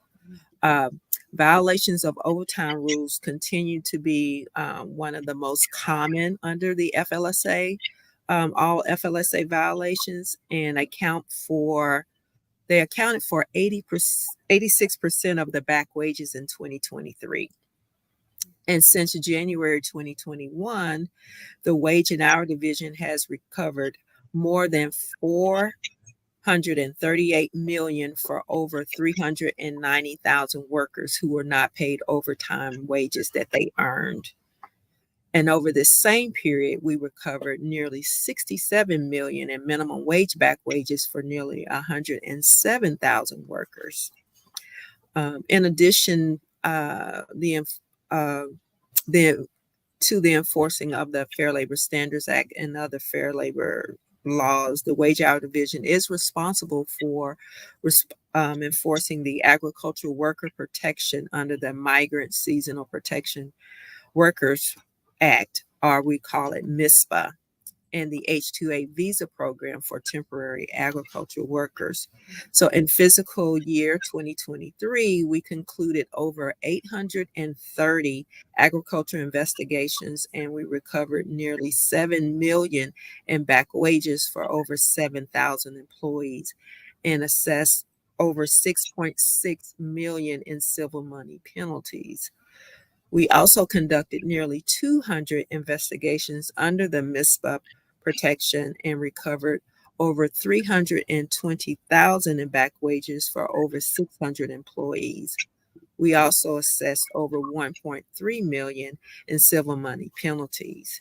Violations of overtime rules continue to be one of the most common under the FLSA, all FLSA violations, and they accounted for 86% of the back wages in 2023. And since January 2021, the Wage and Hour Division has recovered more than $438 million for over 390,000 workers who were not paid overtime wages that they earned. And over this same period, we recovered nearly $67 million in minimum wage back wages for nearly 107,000 workers. In addition, to the enforcing of the Fair Labor Standards Act and other fair labor laws, the Wage Hour Division is responsible for enforcing the Agricultural Worker Protection under the Migrant Seasonal Protection Workers Act, or we call it MISPA, and the H-2A visa program for temporary agricultural workers. So in fiscal year 2023, we concluded over 830 agriculture investigations, and we recovered nearly $7 million in back wages for over 7,000 employees and assessed over $6.6 million in civil money penalties. We also conducted nearly 200 investigations under the MISPA protection and recovered over $320,000 in back wages for over 600 employees. We also assessed over $1.3 million in civil money penalties.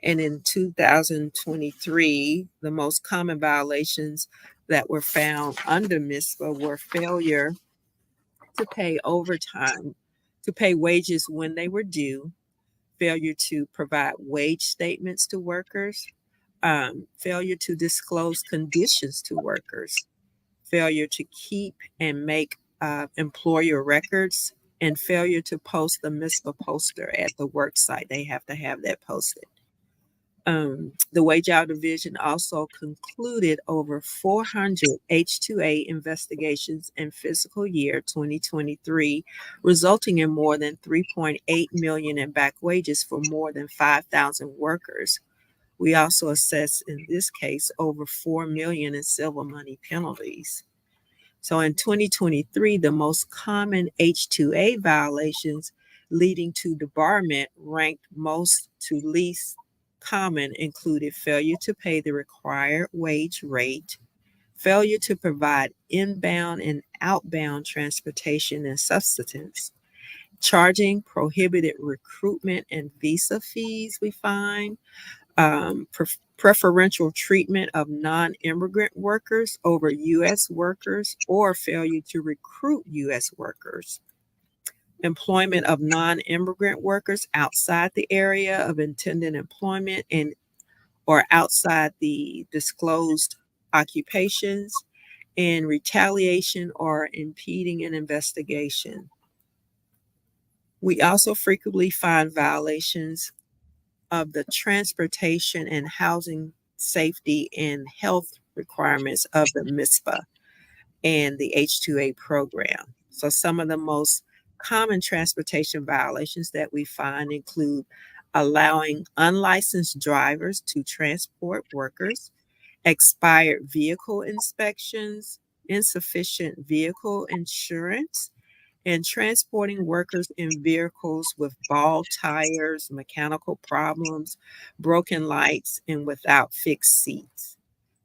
And in 2023, the most common violations that were found under MISPA were failure to pay overtime, to pay wages when they were due, failure to provide wage statements to workers, failure to disclose conditions to workers, failure to keep and make employer records, and failure to post the MISPA poster at the work site. They have to have that posted. The Wage Hour Division also concluded over 400 H-2A investigations in fiscal year 2023, resulting in more than $3.8 million in back wages for more than 5,000 workers. We also assessed, in this case, over $4 million in civil money penalties. So in 2023, the most common H-2A violations leading to debarment ranked most to least common included failure to pay the required wage rate, failure to provide inbound and outbound transportation and subsistence, charging prohibited recruitment and visa fees, we find, preferential treatment of non-immigrant workers over U.S. workers, or failure to recruit U.S. workers, employment of non-immigrant workers outside the area of intended employment and or outside the disclosed occupations, and retaliation or impeding an investigation. We also frequently find violations of the transportation and housing safety and health requirements of the MISPA and the H-2A program. So some of the most common transportation violations that we find include allowing unlicensed drivers to transport workers, expired vehicle inspections, insufficient vehicle insurance, and transporting workers in vehicles with bald tires, mechanical problems, broken lights, and without fixed seats.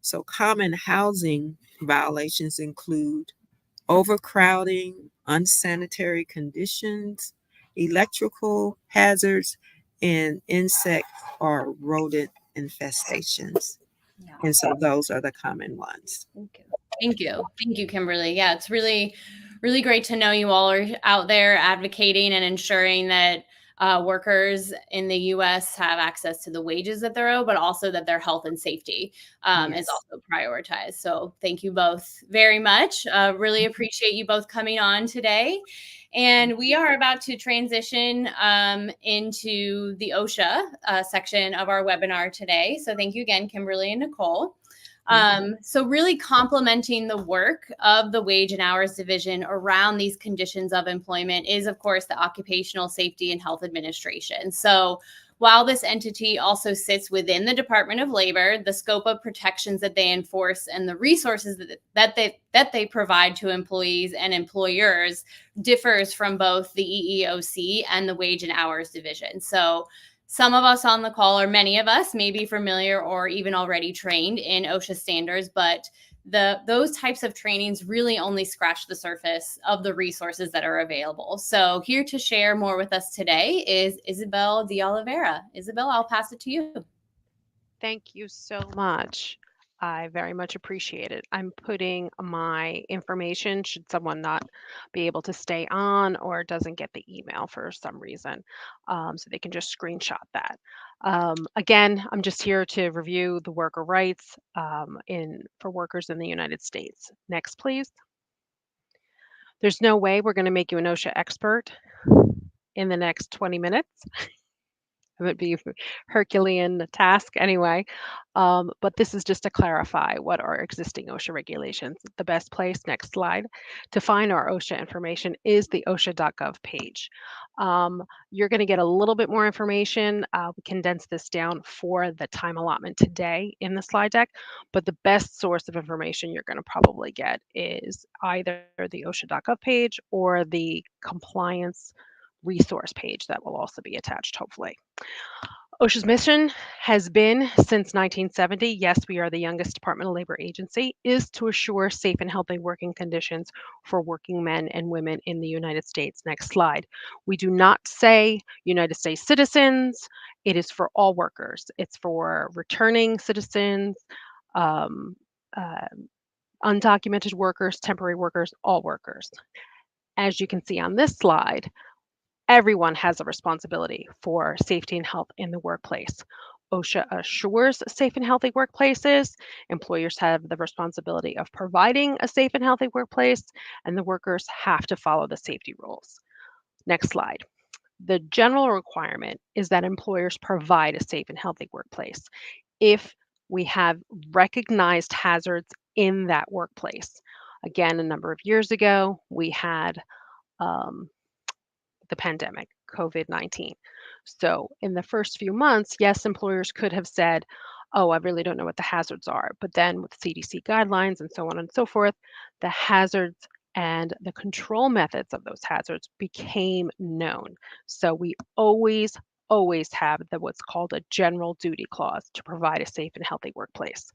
So common housing violations include overcrowding, unsanitary conditions, electrical hazards, and insect or rodent infestations. Yeah. And so those are the common ones. Thank you. Thank you. Thank you, Kimberly. Yeah, it's really, really great to know you all are out there advocating and ensuring that workers in the U.S. have access to the wages that they're owed, but also that their health and safety is Yes. also prioritized. So thank you both very much. Really appreciate you both coming on today. And we are about to transition into the OSHA section of our webinar today. So thank you again, Kimberly and Nicole. So really complementing the work of the Wage and Hours Division around these conditions of employment is, of course, the Occupational Safety and Health Administration. So while this entity also sits within the Department of Labor, the scope of protections that they enforce and the resources that they provide to employees and employers differs from both the EEOC and the Wage and Hours Division. So some of us on the call, or many of us, may be familiar or even already trained in OSHA standards, but those types of trainings really only scratch the surface of the resources that are available. So here to share more with us today is Isabel de Oliveira. Isabel, I'll pass it to you. Thank you so much. I very much appreciate it. I'm putting my information, should someone not be able to stay on or doesn't get the email for some reason, so they can just screenshot that. Again, I'm just here to review the worker rights for workers in the United States. Next, please. There's no way we're going to make you an OSHA expert in the next 20 minutes. It would be a Herculean task anyway. But this is just to clarify what are existing OSHA regulations. The best place, next slide, to find our OSHA information is the OSHA.gov page. You're going to get a little bit more information. We condensed this down for the time allotment today in the slide deck, but the best source of information you're going to probably get is either the OSHA.gov page or the compliance resource page that will also be attached, hopefully. OSHA's mission has been since 1970, yes, we are the youngest Department of Labor agency, is to assure safe and healthy working conditions for working men and women in the United States. Next slide. We do not say United States citizens. It is for all workers. It's for returning citizens, undocumented workers, temporary workers, all workers. As you can see on this slide, everyone has a responsibility for safety and health in the workplace. OSHA assures safe and healthy workplaces. Employers have the responsibility of providing a safe and healthy workplace, and the workers have to follow the safety rules. Next slide. The general requirement is that employers provide a safe and healthy workplace if we have recognized hazards in that workplace. Again, a number of years ago, we had the pandemic, COVID-19. So in the first few months, yes, employers could have said, oh, I really don't know what the hazards are. But then with CDC guidelines and so on and so forth, the hazards and the control methods of those hazards became known. So we always have what's called a general duty clause to provide a safe and healthy workplace.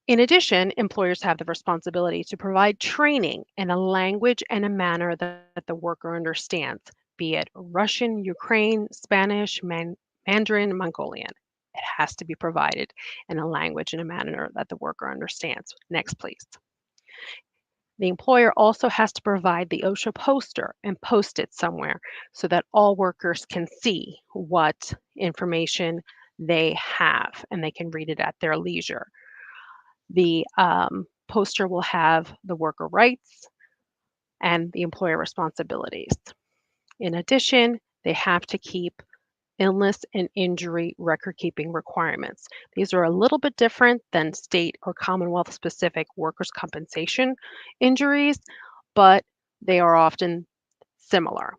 In addition, employers have the responsibility to provide training in a language and a manner that the worker understands, be it Russian, Ukraine, Spanish, Mandarin, Mongolian. It has to be provided in a language and a manner that the worker understands. Next, please. The employer also has to provide the OSHA poster and post it somewhere so that all workers can see what information they have and they can read it at their leisure. The poster will have the worker rights and the employer responsibilities. In addition, they have to keep illness and injury record keeping requirements. These are a little bit different than state or Commonwealth specific workers' compensation injuries, but they are often similar.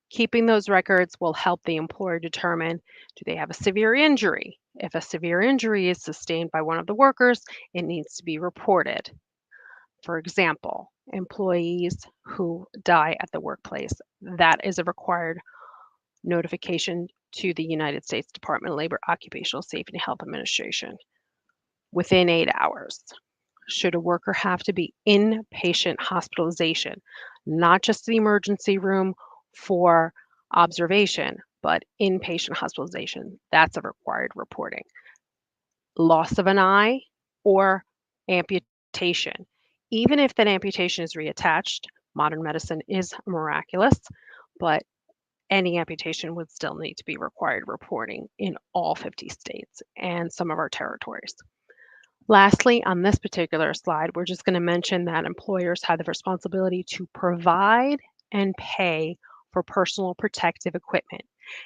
Keeping those records will help the employer determine, do they have a severe injury? If a severe injury is sustained by one of the workers, it needs to be reported. For example, employees who die at the workplace, that is a required notification to the United States Department of Labor Occupational Safety and Health Administration within 8 hours. Should a worker have to be inpatient hospitalization, not just the emergency room for observation, but inpatient hospitalization, that's a required reporting. Loss of an eye or amputation. Even if that amputation is reattached, modern medicine is miraculous, but any amputation would still need to be required reporting in all 50 states and some of our territories. Lastly, on this particular slide, we're just going to mention that employers have the responsibility to provide and pay for personal protective equipment.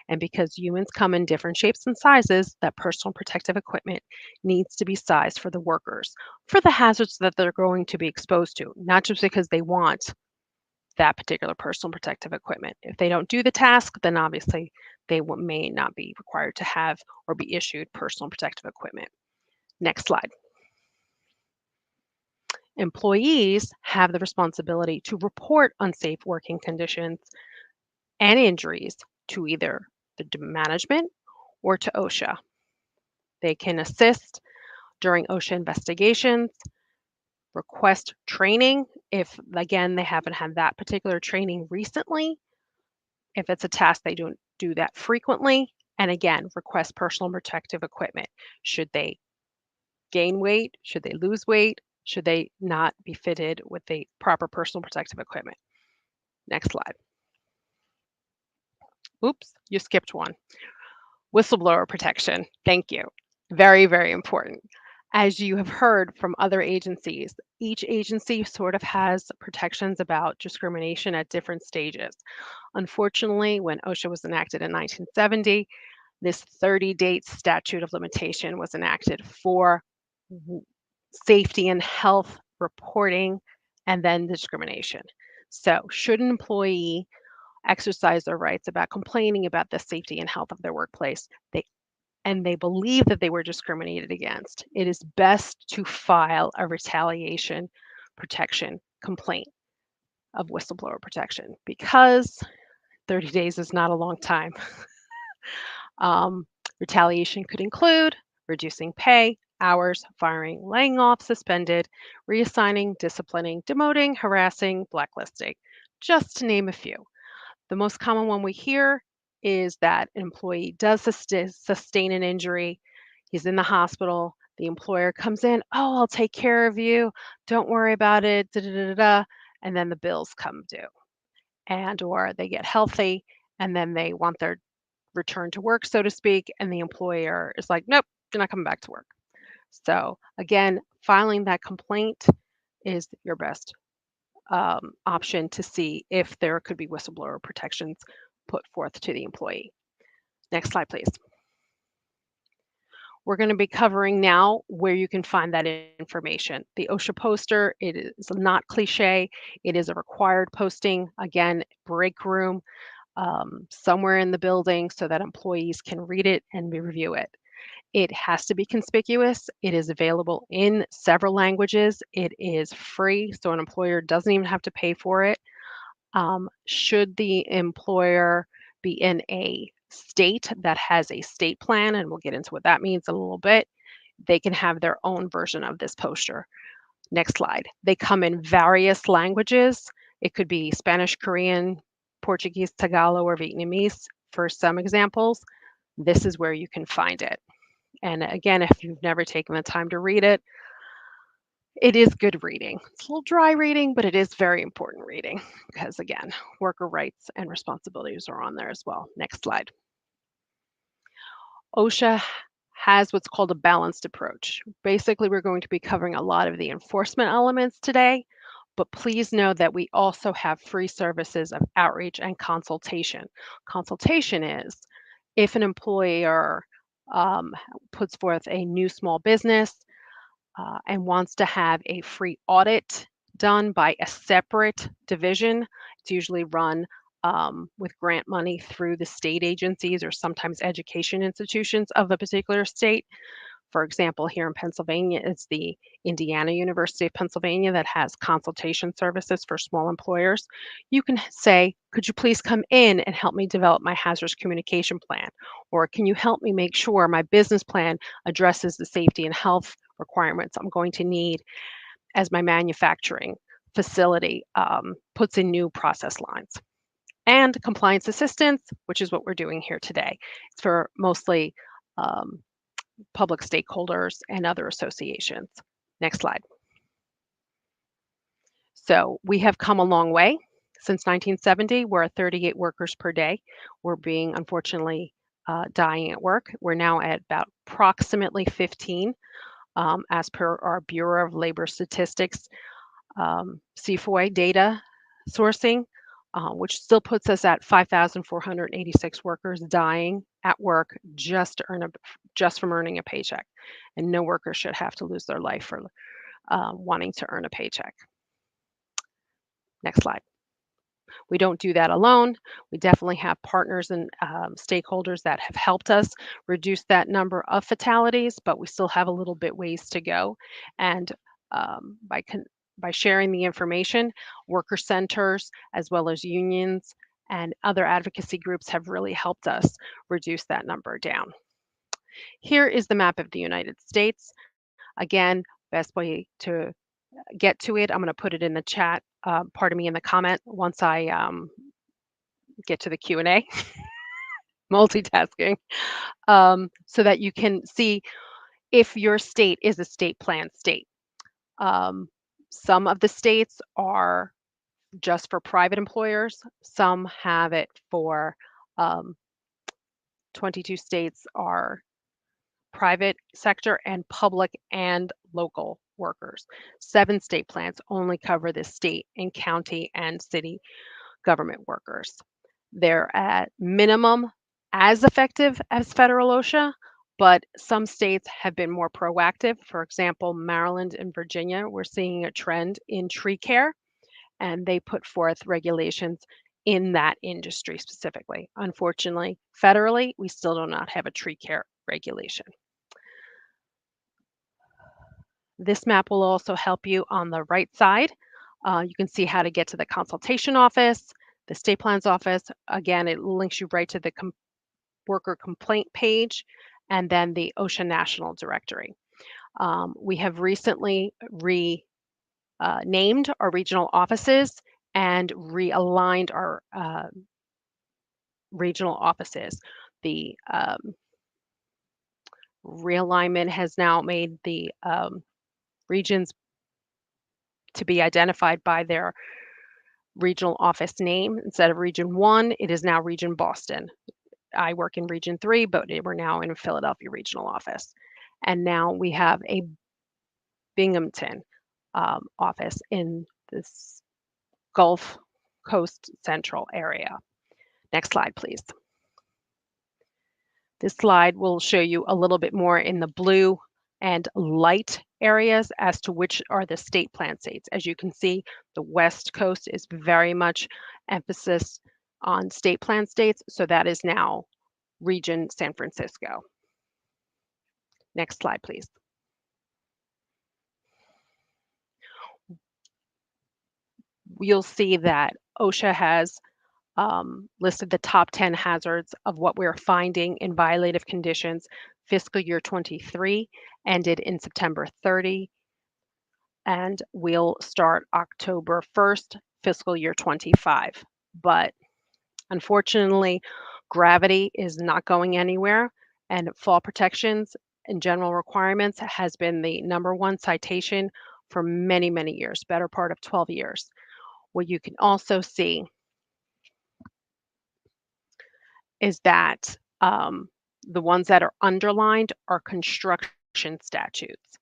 And because humans come in different shapes and sizes, that personal protective equipment needs to be sized for the workers, for the hazards that they're going to be exposed to, not just because they want that particular personal protective equipment. If they don't do the task, then obviously they may not be required to have or be issued personal protective equipment. Next slide. Employees have the responsibility to report unsafe working conditions and injuries to either the management or to OSHA. They can assist during OSHA investigations, request training if, again, they haven't had that particular training recently. If it's a task, they don't do that frequently. And again, request personal protective equipment. Should they gain weight? Should they lose weight? Should they not be fitted with the proper personal protective equipment? Next slide. Oops, you skipped one. Whistleblower protection. Thank you. Very, very important. As you have heard from other agencies, each agency sort of has protections about discrimination at different stages. Unfortunately, when OSHA was enacted in 1970, this 30-date statute of limitation was enacted for safety and health reporting and then discrimination. So should an employee exercise their rights about complaining about the safety and health of their workplace, they believe that they were discriminated against, it is best to file a retaliation protection complaint of whistleblower protection, because 30 days is not a long time. Retaliation could include reducing pay, hours, firing, laying off, suspended, reassigning, disciplining, demoting, harassing, blacklisting, just to name a few. The most common one we hear is that an employee does sustain an injury. He's in the hospital. The employer comes in, oh, I'll take care of you. Don't worry about it. Da, da, da, da, da. And then the bills come due. And or they get healthy and then they want their return to work, so to speak. And the employer is like, nope, you're not coming back to work. So again, filing that complaint is your best option to see if there could be whistleblower protections put forth to the employee. Next slide, please. We're going to be covering now where you can find that information. The OSHA poster, it is not cliche. It is a required posting. Again, break room, somewhere in the building so that employees can read it and review it. It has to be conspicuous. It is available in several languages. It is free, so an employer doesn't even have to pay for it. Should the employer be in a state that has a state plan, and we'll get into what that means in a little bit, they can have their own version of this poster. Next slide. They come in various languages. It could be Spanish, Korean, Portuguese, Tagalog, or Vietnamese for some examples. This is where you can find it. And again, if you've never taken the time to read it, it is good reading. It's a little dry reading, but it is very important reading because, again, worker rights and responsibilities are on there as well. Next slide. OSHA has what's called a balanced approach. Basically, we're going to be covering a lot of the enforcement elements today, but please know that we also have free services of outreach and consultation. Consultation is if an employer puts forth a new small business and wants to have a free audit done by a separate division. It's usually run with grant money through the state agencies or sometimes education institutions of a particular state. For example, here in Pennsylvania, it's the Indiana University of Pennsylvania that has consultation services for small employers. You can say, could you please come in and help me develop my hazardous communication plan? Or can you help me make sure my business plan addresses the safety and health requirements I'm going to need as my manufacturing facility puts in new process lines? And compliance assistance, which is what we're doing here today. It's for mostly public stakeholders and other associations. Next slide. So we have come a long way Since 1970, we're at 38 workers per day. We're being, unfortunately, dying at work. We're now at about approximately 15, as per our Bureau of Labor Statistics CFOI data sourcing, which still puts us at 5,486 workers dying at work just from earning a paycheck. And no worker should have to lose their life for wanting to earn a paycheck. Next slide. We don't do that alone. We definitely have partners and stakeholders that have helped us reduce that number of fatalities, but we still have a little bit ways to go. And by sharing the information, worker centers, as well as unions and other advocacy groups have really helped us reduce that number down. Here is the map of the United States. Again, best way to get to it, I'm going to put it in the chat, pardon me, in the comment once I get to the Q&A, multitasking, so that you can see if your state is a state plan state. Some of the states are just for private employers. Some have it for 22 states are private sector and public and local workers. 7 state plans only cover the state and county and city government workers. They're at minimum as effective as federal OSHA, but some states have been more proactive. For example, Maryland and Virginia, we're seeing a trend in tree care, and they put forth regulations in that industry specifically. Unfortunately, federally, we still do not have a tree care regulation. This map will also help you on the right side. You can see how to get to the consultation office, the state plans office. Again, it links you right to the worker complaint page and then the OSHA National Directory. We have recently named our regional offices and realigned our regional offices. The realignment has now made the regions to be identified by their regional office name. Instead of Region 1, it is now Region Boston. I work in Region 3, but we're now in Philadelphia regional office. And now we have a Binghamton office in this Gulf Coast Central area. Next slide, please. This slide will show you a little bit more in the blue and light areas as to which are the state plan states. As you can see, the West Coast is very much emphasis on state plan states, so that is now Region San Francisco. Next slide, please. You'll see that OSHA has listed the top 10 hazards of what we're finding in violative conditions. Fiscal year 23 ended in September 30, and we'll start October 1st, fiscal year 25. But unfortunately, gravity is not going anywhere, and fall protections and general requirements has been the #1 citation for many, many years, better part of 12 years. What you can also see is that the ones that are underlined are construction statutes,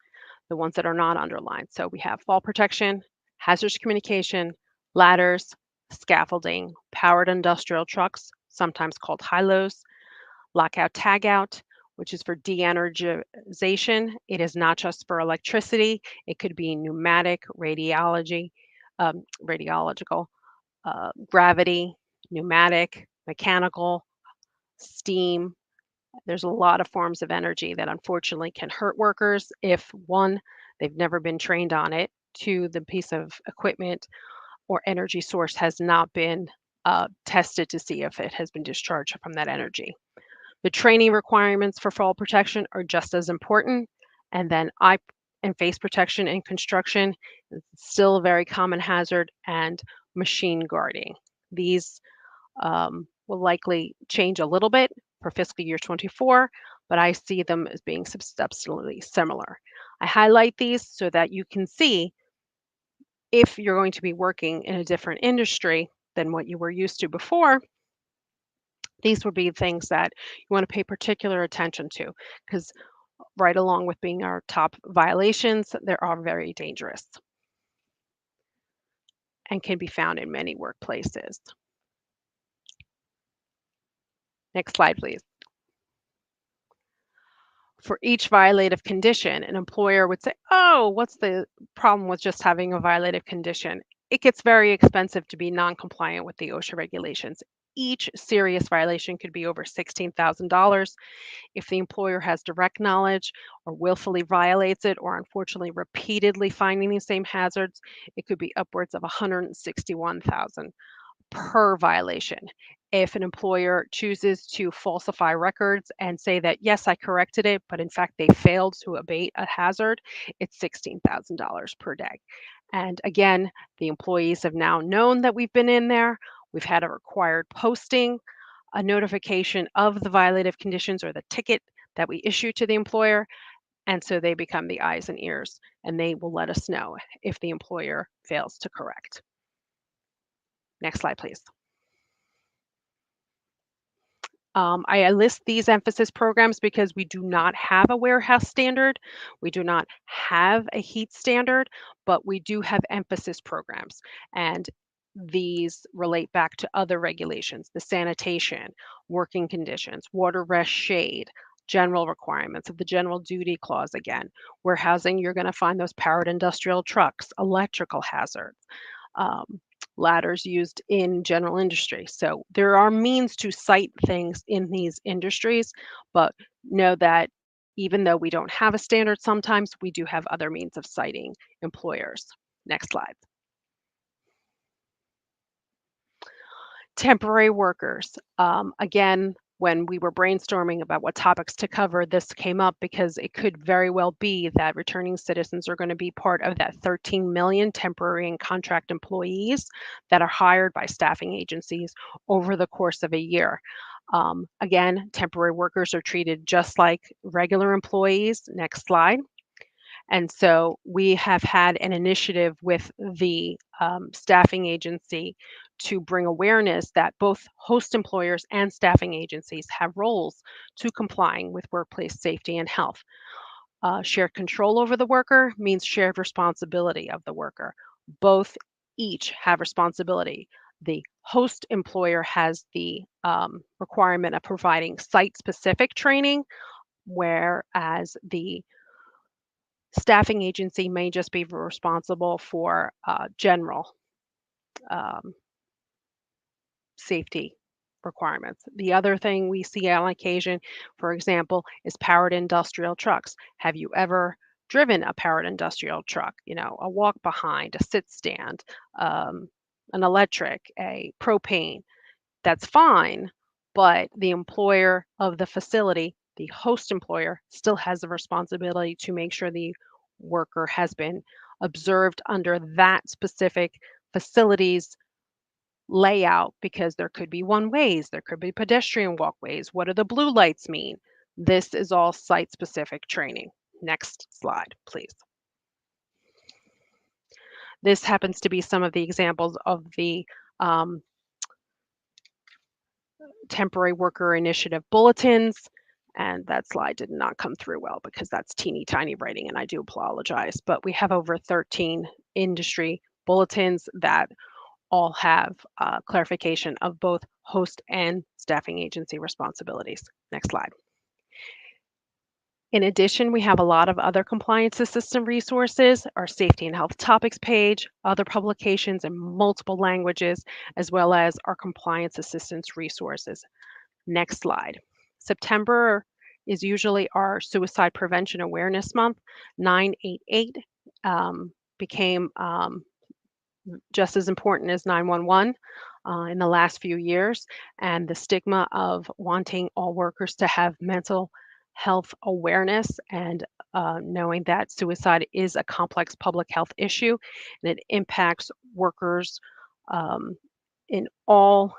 the ones that are not underlined. So we have fall protection, hazardous communication, ladders, scaffolding, powered industrial trucks, sometimes called high-lows, lockout tagout, which is for de-energization. It is not just for electricity. It could be pneumatic, radiological, gravity, pneumatic, mechanical, steam. There's a lot of forms of energy that unfortunately can hurt workers if, one, they've never been trained on it, two, the piece of equipment or energy source has not been tested to see if it has been discharged from that energy. The training requirements for fall protection are just as important. And then eye and face protection in construction is still a very common hazard, and machine guarding. These will likely change a little bit for fiscal year 24, but I see them as being substantially similar. I highlight these so that you can see if you're going to be working in a different industry than what you were used to before, these would be things that you want to pay particular attention to, because right along with being our top violations, they are very dangerous and can be found in many workplaces. Next slide, please. For each violative condition, an employer would say, oh, what's the problem with just having a violative condition? It gets very expensive to be non-compliant with the OSHA regulations. Each serious violation could be over $16,000. If the employer has direct knowledge or willfully violates it, or unfortunately repeatedly finding these same hazards, it could be upwards of $161,000 per violation. If an employer chooses to falsify records and say that, yes, I corrected it, but in fact they failed to abate a hazard, it's $16,000 per day. And again, the employees have now known that we've been in there. We've had a required posting, a notification of the violative conditions or the ticket that we issue to the employer. And so they become the eyes and ears, and they will let us know if the employer fails to correct. Next slide, please. I list these emphasis programs because we do not have a warehouse standard. We do not have a heat standard, but we do have emphasis programs. And these relate back to other regulations, the sanitation, working conditions, water rest shade, general requirements of the general duty clause again. Warehousing, you're going to find those powered industrial trucks, electrical hazards. Ladders used in general industry. So there are means to cite things in these industries, but know that even though we don't have a standard, sometimes we do have other means of citing employers. Next slide. Temporary workers. Again, when we were brainstorming about what topics to cover, this came up because it could very well be that returning citizens are going to be part of that 13 million temporary and contract employees that are hired by staffing agencies over the course of a year. Again, temporary workers are treated just like regular employees. Next slide. And so we have had an initiative with the staffing agency to bring awareness that both host employers and staffing agencies have roles to complying with workplace safety and health. Shared control over the worker means shared responsibility of the worker. Both each have responsibility. The host employer has the requirement of providing site-specific training, whereas the staffing agency may just be responsible for general safety requirements. The other thing we see on occasion, for example, is powered industrial trucks. Have you ever driven a powered industrial truck? You know, a walk behind, a sit stand, an electric, a propane. That's fine, but the employer of the facility, the host employer, still has the responsibility to make sure the worker has been observed under that specific facility's layout, because there could be one-ways, there could be pedestrian walkways. What do the blue lights mean? This is all site-specific training. Next slide, please. This happens to be some of the examples of the temporary worker initiative bulletins, and that slide did not come through well because that's teeny tiny writing, and I do apologize, but we have over 13 industry bulletins that all have clarification of both host and staffing agency responsibilities. Next slide. In addition, we have a lot of other compliance system resources, our safety and health topics page, other publications in multiple languages, as well as our compliance assistance resources. Next slide. September is usually our Suicide Prevention Awareness Month. 988 became just as important as 911 in the last few years, and the stigma of wanting all workers to have mental health awareness and knowing that suicide is a complex public health issue and it impacts workers in all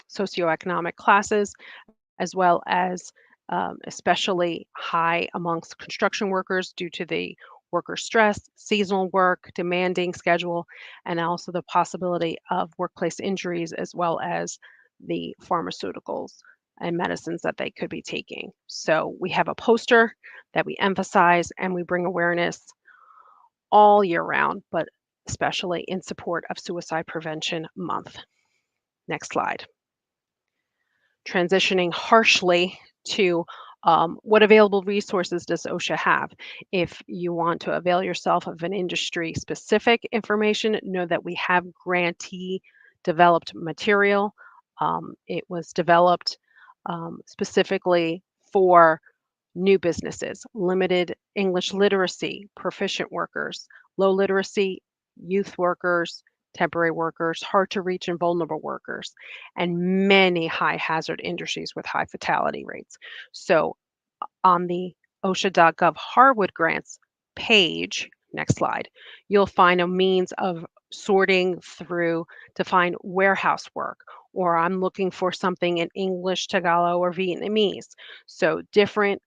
socioeconomic classes, as well as especially high amongst construction workers due to the worker stress, seasonal work, demanding schedule, and also the possibility of workplace injuries, as well as the pharmaceuticals and medicines that they could be taking. So we have a poster that we emphasize and we bring awareness all year round, but especially in support of Suicide Prevention Month. Next slide. Transitioning harshly to what available resources does OSHA have? If you want to avail yourself of an industry specific information, know that we have grantee developed material. It was developed specifically for new businesses, limited English literacy, proficient workers, low literacy, youth workers, temporary workers, hard to reach and vulnerable workers, and many high hazard industries with high fatality rates. So on the OSHA.gov Harwood grants page, next slide, you'll find a means of sorting through to find warehouse work, or I'm looking for something in English, Tagalog, or Vietnamese. So different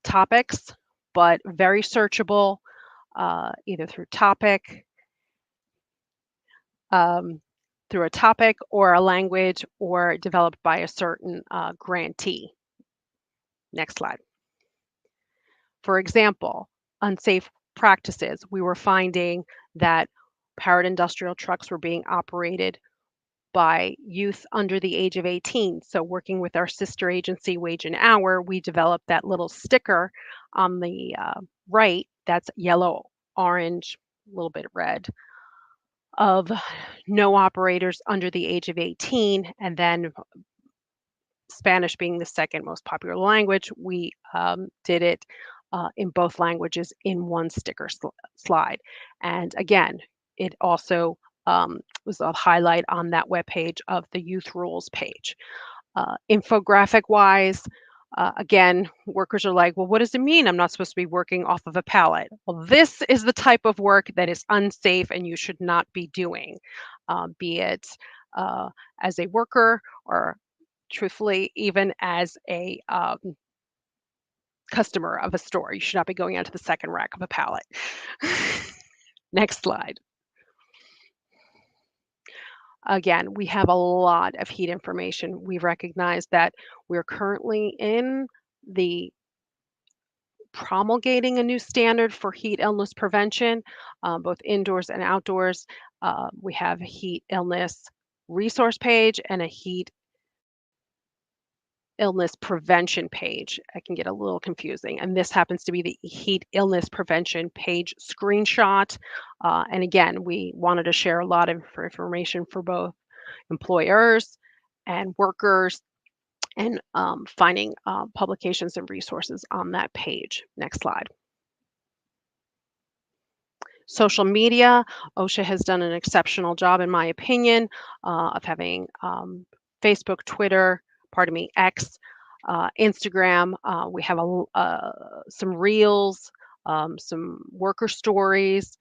topics, but very searchable, either through a topic or a language, or developed by a certain grantee. Next slide. For example, unsafe practices. We were finding that powered industrial trucks were being operated by youth under the age of 18. So working with our sister agency, Wage and Hour, we developed that little sticker on the right that's yellow, orange, a little bit red, of no operators under the age of 18. And then Spanish being the second most popular language, we did it in both languages in one sticker slide. And again, it also was a highlight on that webpage of the youth rules page. Infographic wise, again, workers are like, well, what does it mean? I'm not supposed to be working off of a pallet. Well, this is the type of work that is unsafe and you should not be doing, be it as a worker or truthfully, even as a customer of a store. You should not be going onto the second rack of a pallet. Next slide. Again, we have a lot of heat information. We recognize that we're currently in the promulgating a new standard for heat illness prevention, both indoors and outdoors. We have a heat illness resource page and a heat illness prevention page. It can get a little confusing. And this happens to be the heat illness prevention page screenshot. And again, we wanted to share a lot of information for both employers and workers, and finding publications and resources on that page. Next slide. Social media, OSHA has done an exceptional job, in my opinion, of having Facebook, Twitter, X, Instagram. We have some reels, some worker stories.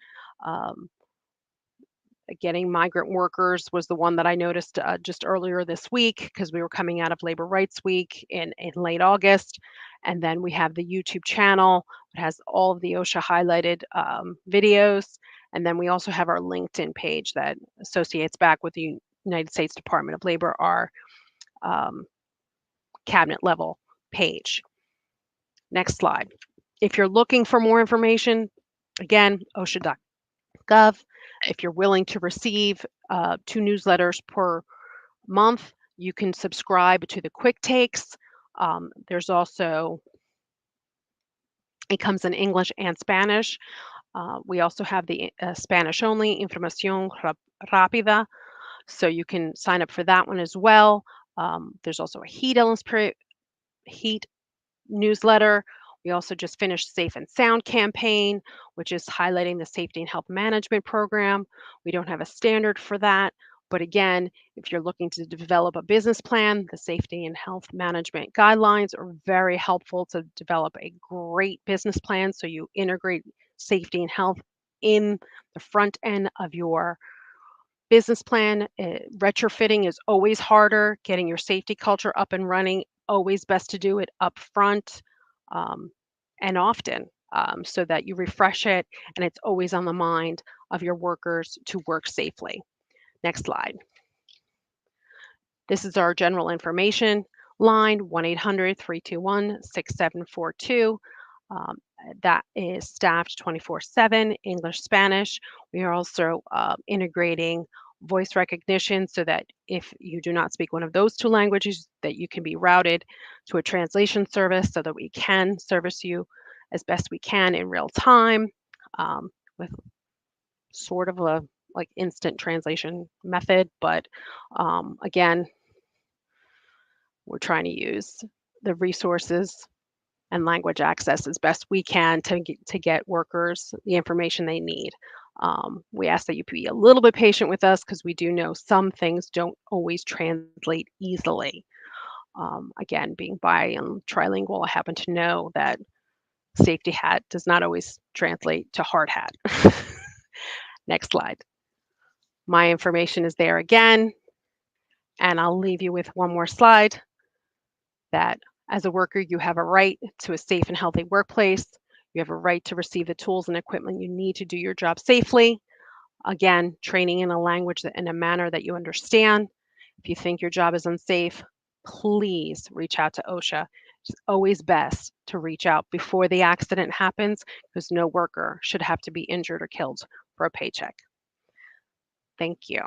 Getting migrant workers was the one that I noticed just earlier this week, because we were coming out of Labor Rights Week in late August. And then we have the YouTube channel. It has all of the OSHA highlighted videos. And then we also have our LinkedIn page that associates back with the United States Department of Labor, our cabinet level page. Next slide. If you're looking for more information, again, OSHA.gov. If you're willing to receive 2 newsletters per month, you can subscribe to the quick takes. There's also, it comes in English and Spanish. We also have the Spanish only, Información Rápida, so you can sign up for that one as well. There's also a heat newsletter. We also just finished Safe and Sound campaign, which is highlighting the safety and health management program. We don't have a standard for that, but again, if you're looking to develop a business plan, the safety and health management guidelines are very helpful to develop a great business plan, so you integrate safety and health in the front end of your business plan. Retrofitting is always harder. Getting your safety culture up and running, always best to do it up front and often. so that you refresh it and it's always on the mind of your workers to work safely. Next slide. This is our general information line, 1-800-321-6742. That is staffed 24/7, English, Spanish. We are also integrating voice recognition so that if you do not speak one of those two languages, that you can be routed to a translation service so that we can service you as best we can in real time, with sort of a like instant translation method. But again, we're trying to use the resources and language access as best we can to get workers the information they need. We ask that you be a little bit patient with us because we do know some things don't always translate easily. Again, being bi and trilingual, I happen to know that safety hat does not always translate to hard hat. Next slide. My information is there again, and I'll leave you with one more slide that as a worker, you have a right to a safe and healthy workplace. You have a right to receive the tools and equipment you need to do your job safely. Again, training in a language in a manner that you understand. If you think your job is unsafe, please reach out to OSHA. It's always best to reach out before the accident happens because no worker should have to be injured or killed for a paycheck. Thank you.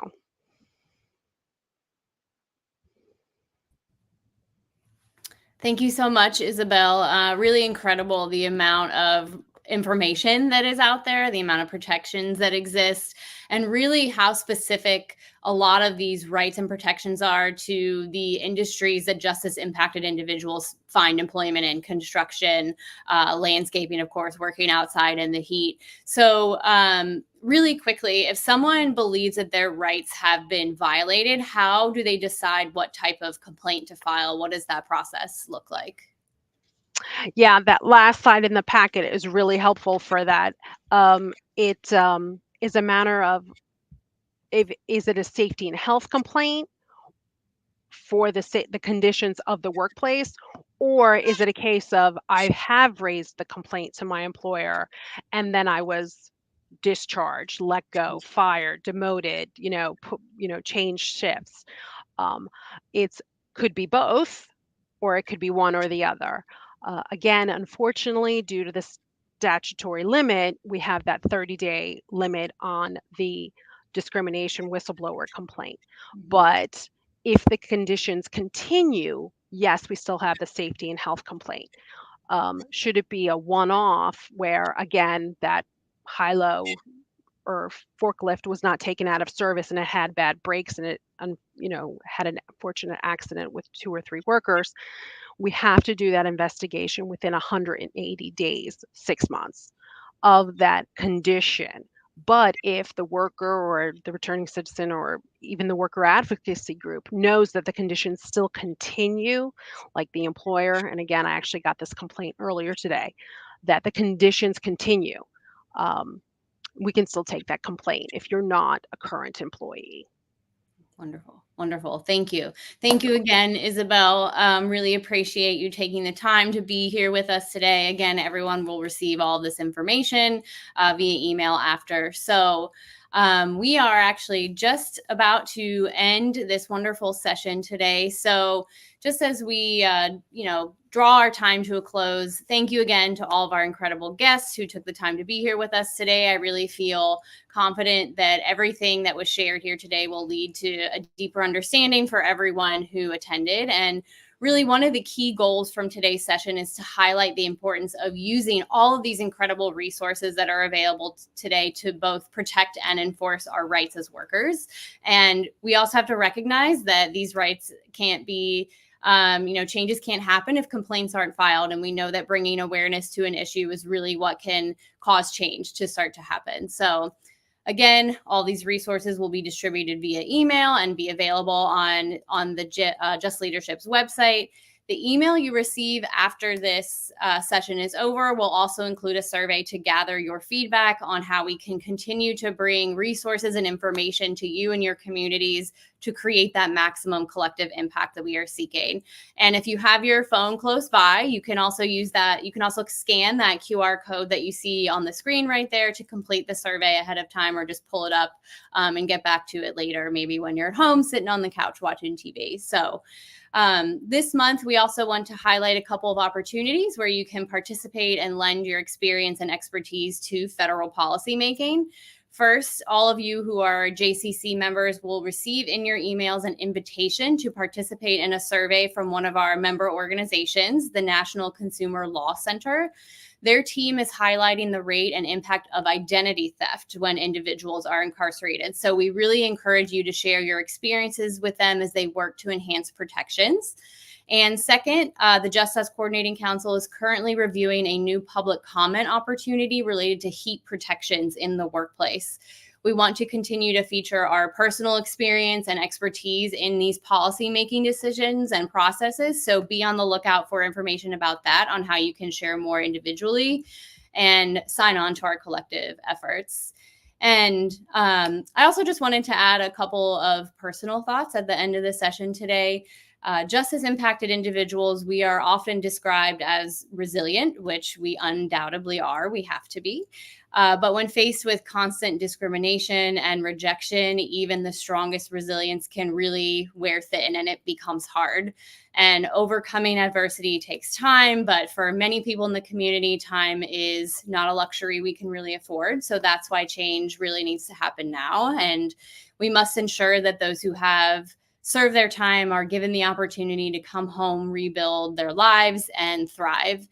Thank you so much, Isabel. Really incredible the amount of information that is out there, the amount of protections that exist, and really how specific a lot of these rights and protections are to the industries that justice impacted individuals find employment in: construction, landscaping, of course, working outside in the heat. So really quickly, if someone believes that their rights have been violated, how do they decide what type of complaint to file? What does that process look like? Yeah, that last slide in the packet is really helpful for that. It is a matter of is it a safety and health complaint for the conditions of the workplace, or is it a case of I have raised the complaint to my employer and then I was discharged, let go, fired, demoted, changed shifts. It's could be both, or it could be one or the other. Again, unfortunately, due to the statutory limit, we have that 30-day limit on the discrimination whistleblower complaint. But if the conditions continue, yes, we still have the safety and health complaint. Should it be a one-off where, again, that high-low or forklift was not taken out of service and it had bad brakes and it had an unfortunate accident with 2 or 3 workers, we have to do that investigation within 180 days, 6 months of that condition. But if the worker or the returning citizen or even the worker advocacy group knows that the conditions still continue, like the employer, and again, I actually got this complaint earlier today, that the conditions continue, we can still take that complaint if you're not a current employee. Wonderful. Wonderful. Thank you. Thank you again, Isabel. Really appreciate you taking the time to be here with us today. Again, everyone will receive all this information via email after. So we are actually just about to end this wonderful session today. So just as we, draw our time to a close, thank you again to all of our incredible guests who took the time to be here with us today. I really feel confident that everything that was shared here today will lead to a deeper understanding for everyone who attended. And really, one of the key goals from today's session is to highlight the importance of using all of these incredible resources that are available today to both protect and enforce our rights as workers. And we also have to recognize that these rights can't be changes can't happen if complaints aren't filed. And we know that bringing awareness to an issue is really what can cause change to start to happen. So again, all these resources will be distributed via email and be available on the Just Leadership's website. The email you receive after this session is over will also include a survey to gather your feedback on how we can continue to bring resources and information to you and your communities to create that maximum collective impact that we are seeking. And if you have your phone close by, you can also use that. You can also scan that QR code that you see on the screen right there to complete the survey ahead of time, or just pull it up and get back to it later, maybe when you're at home sitting on the couch watching TV. So this month, we also want to highlight a couple of opportunities where you can participate and lend your experience and expertise to federal policymaking. First, all of you who are JCC members will receive in your emails an invitation to participate in a survey from one of our member organizations, the National Consumer Law Center. Their team is highlighting the rate and impact of identity theft when individuals are incarcerated. So we really encourage you to share your experiences with them as they work to enhance protections. And second, the Just Us Coordinating Council is currently reviewing a new public comment opportunity related to heat protections in the workplace. We want to continue to feature our personal experience and expertise in these policy-making decisions and processes. So be on the lookout for information about that, on how you can share more individually and sign on to our collective efforts. And I also just wanted to add a couple of personal thoughts at the end of the session today. Just as impacted individuals, we are often described as resilient, which we undoubtedly are. We have to be. But when faced with constant discrimination and rejection, even the strongest resilience can really wear thin, and it becomes hard. And overcoming adversity takes time, but for many people in the community, time is not a luxury we can really afford. So that's why change really needs to happen now. And we must ensure that those who have served their time are given the opportunity to come home, rebuild their lives, and thrive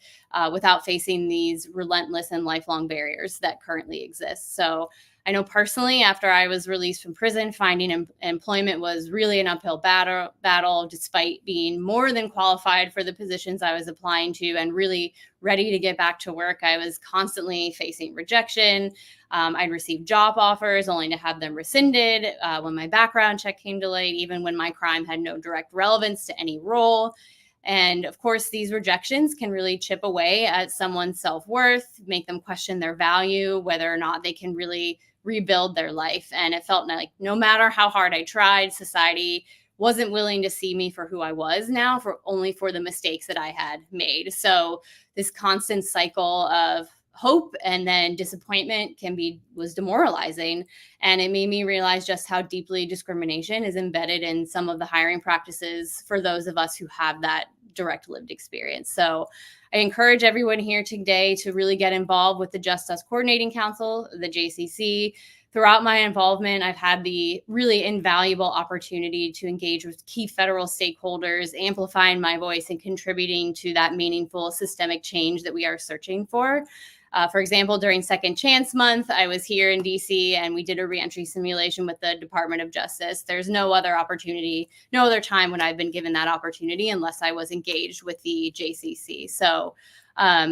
without facing these relentless and lifelong barriers that currently exist. So I know personally, after I was released from prison, finding employment was really an uphill battle, despite being more than qualified for the positions I was applying to and really ready to get back to work. I was constantly facing rejection. I'd receive job offers only to have them rescinded when my background check came delayed, even when my crime had no direct relevance to any role. And of course, these rejections can really chip away at someone's self-worth, make them question their value, whether or not they can really rebuild their life. And it felt like no matter how hard I tried, society wasn't willing to see me for who I was now, only for the mistakes that I had made. So this constant cycle of hope and then disappointment was demoralizing. And it made me realize just how deeply discrimination is embedded in some of the hiring practices for those of us who have that direct lived experience. So I encourage everyone here today to really get involved with the Just Us Coordinating Council, the JCC. Throughout my involvement, I've had the really invaluable opportunity to engage with key federal stakeholders, amplifying my voice and contributing to that meaningful systemic change that we are searching for. For example, during Second Chance Month, I was here in DC and we did a reentry simulation with the Department of Justice. There's no other time when I've been given that opportunity unless I was engaged with the JCC. So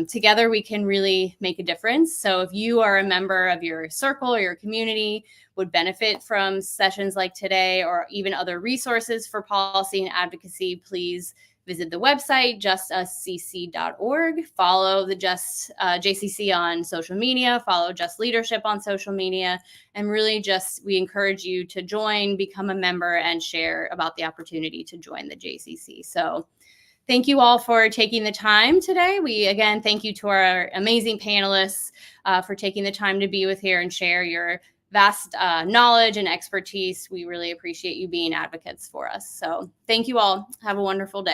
together we can really make a difference. So if you are a member of your circle or your community, would benefit from sessions like today or even other resources for policy and advocacy, please visit the website, justuscc.org. Follow the JCC on social media, follow Just Leadership on social media, and really we encourage you to join, become a member, and share about the opportunity to join the JCC. So thank you all for taking the time today. We, again, thank you to our amazing panelists for taking the time to be with here and share your vast knowledge and expertise. We really appreciate you being advocates for us. So thank you all. Have a wonderful day.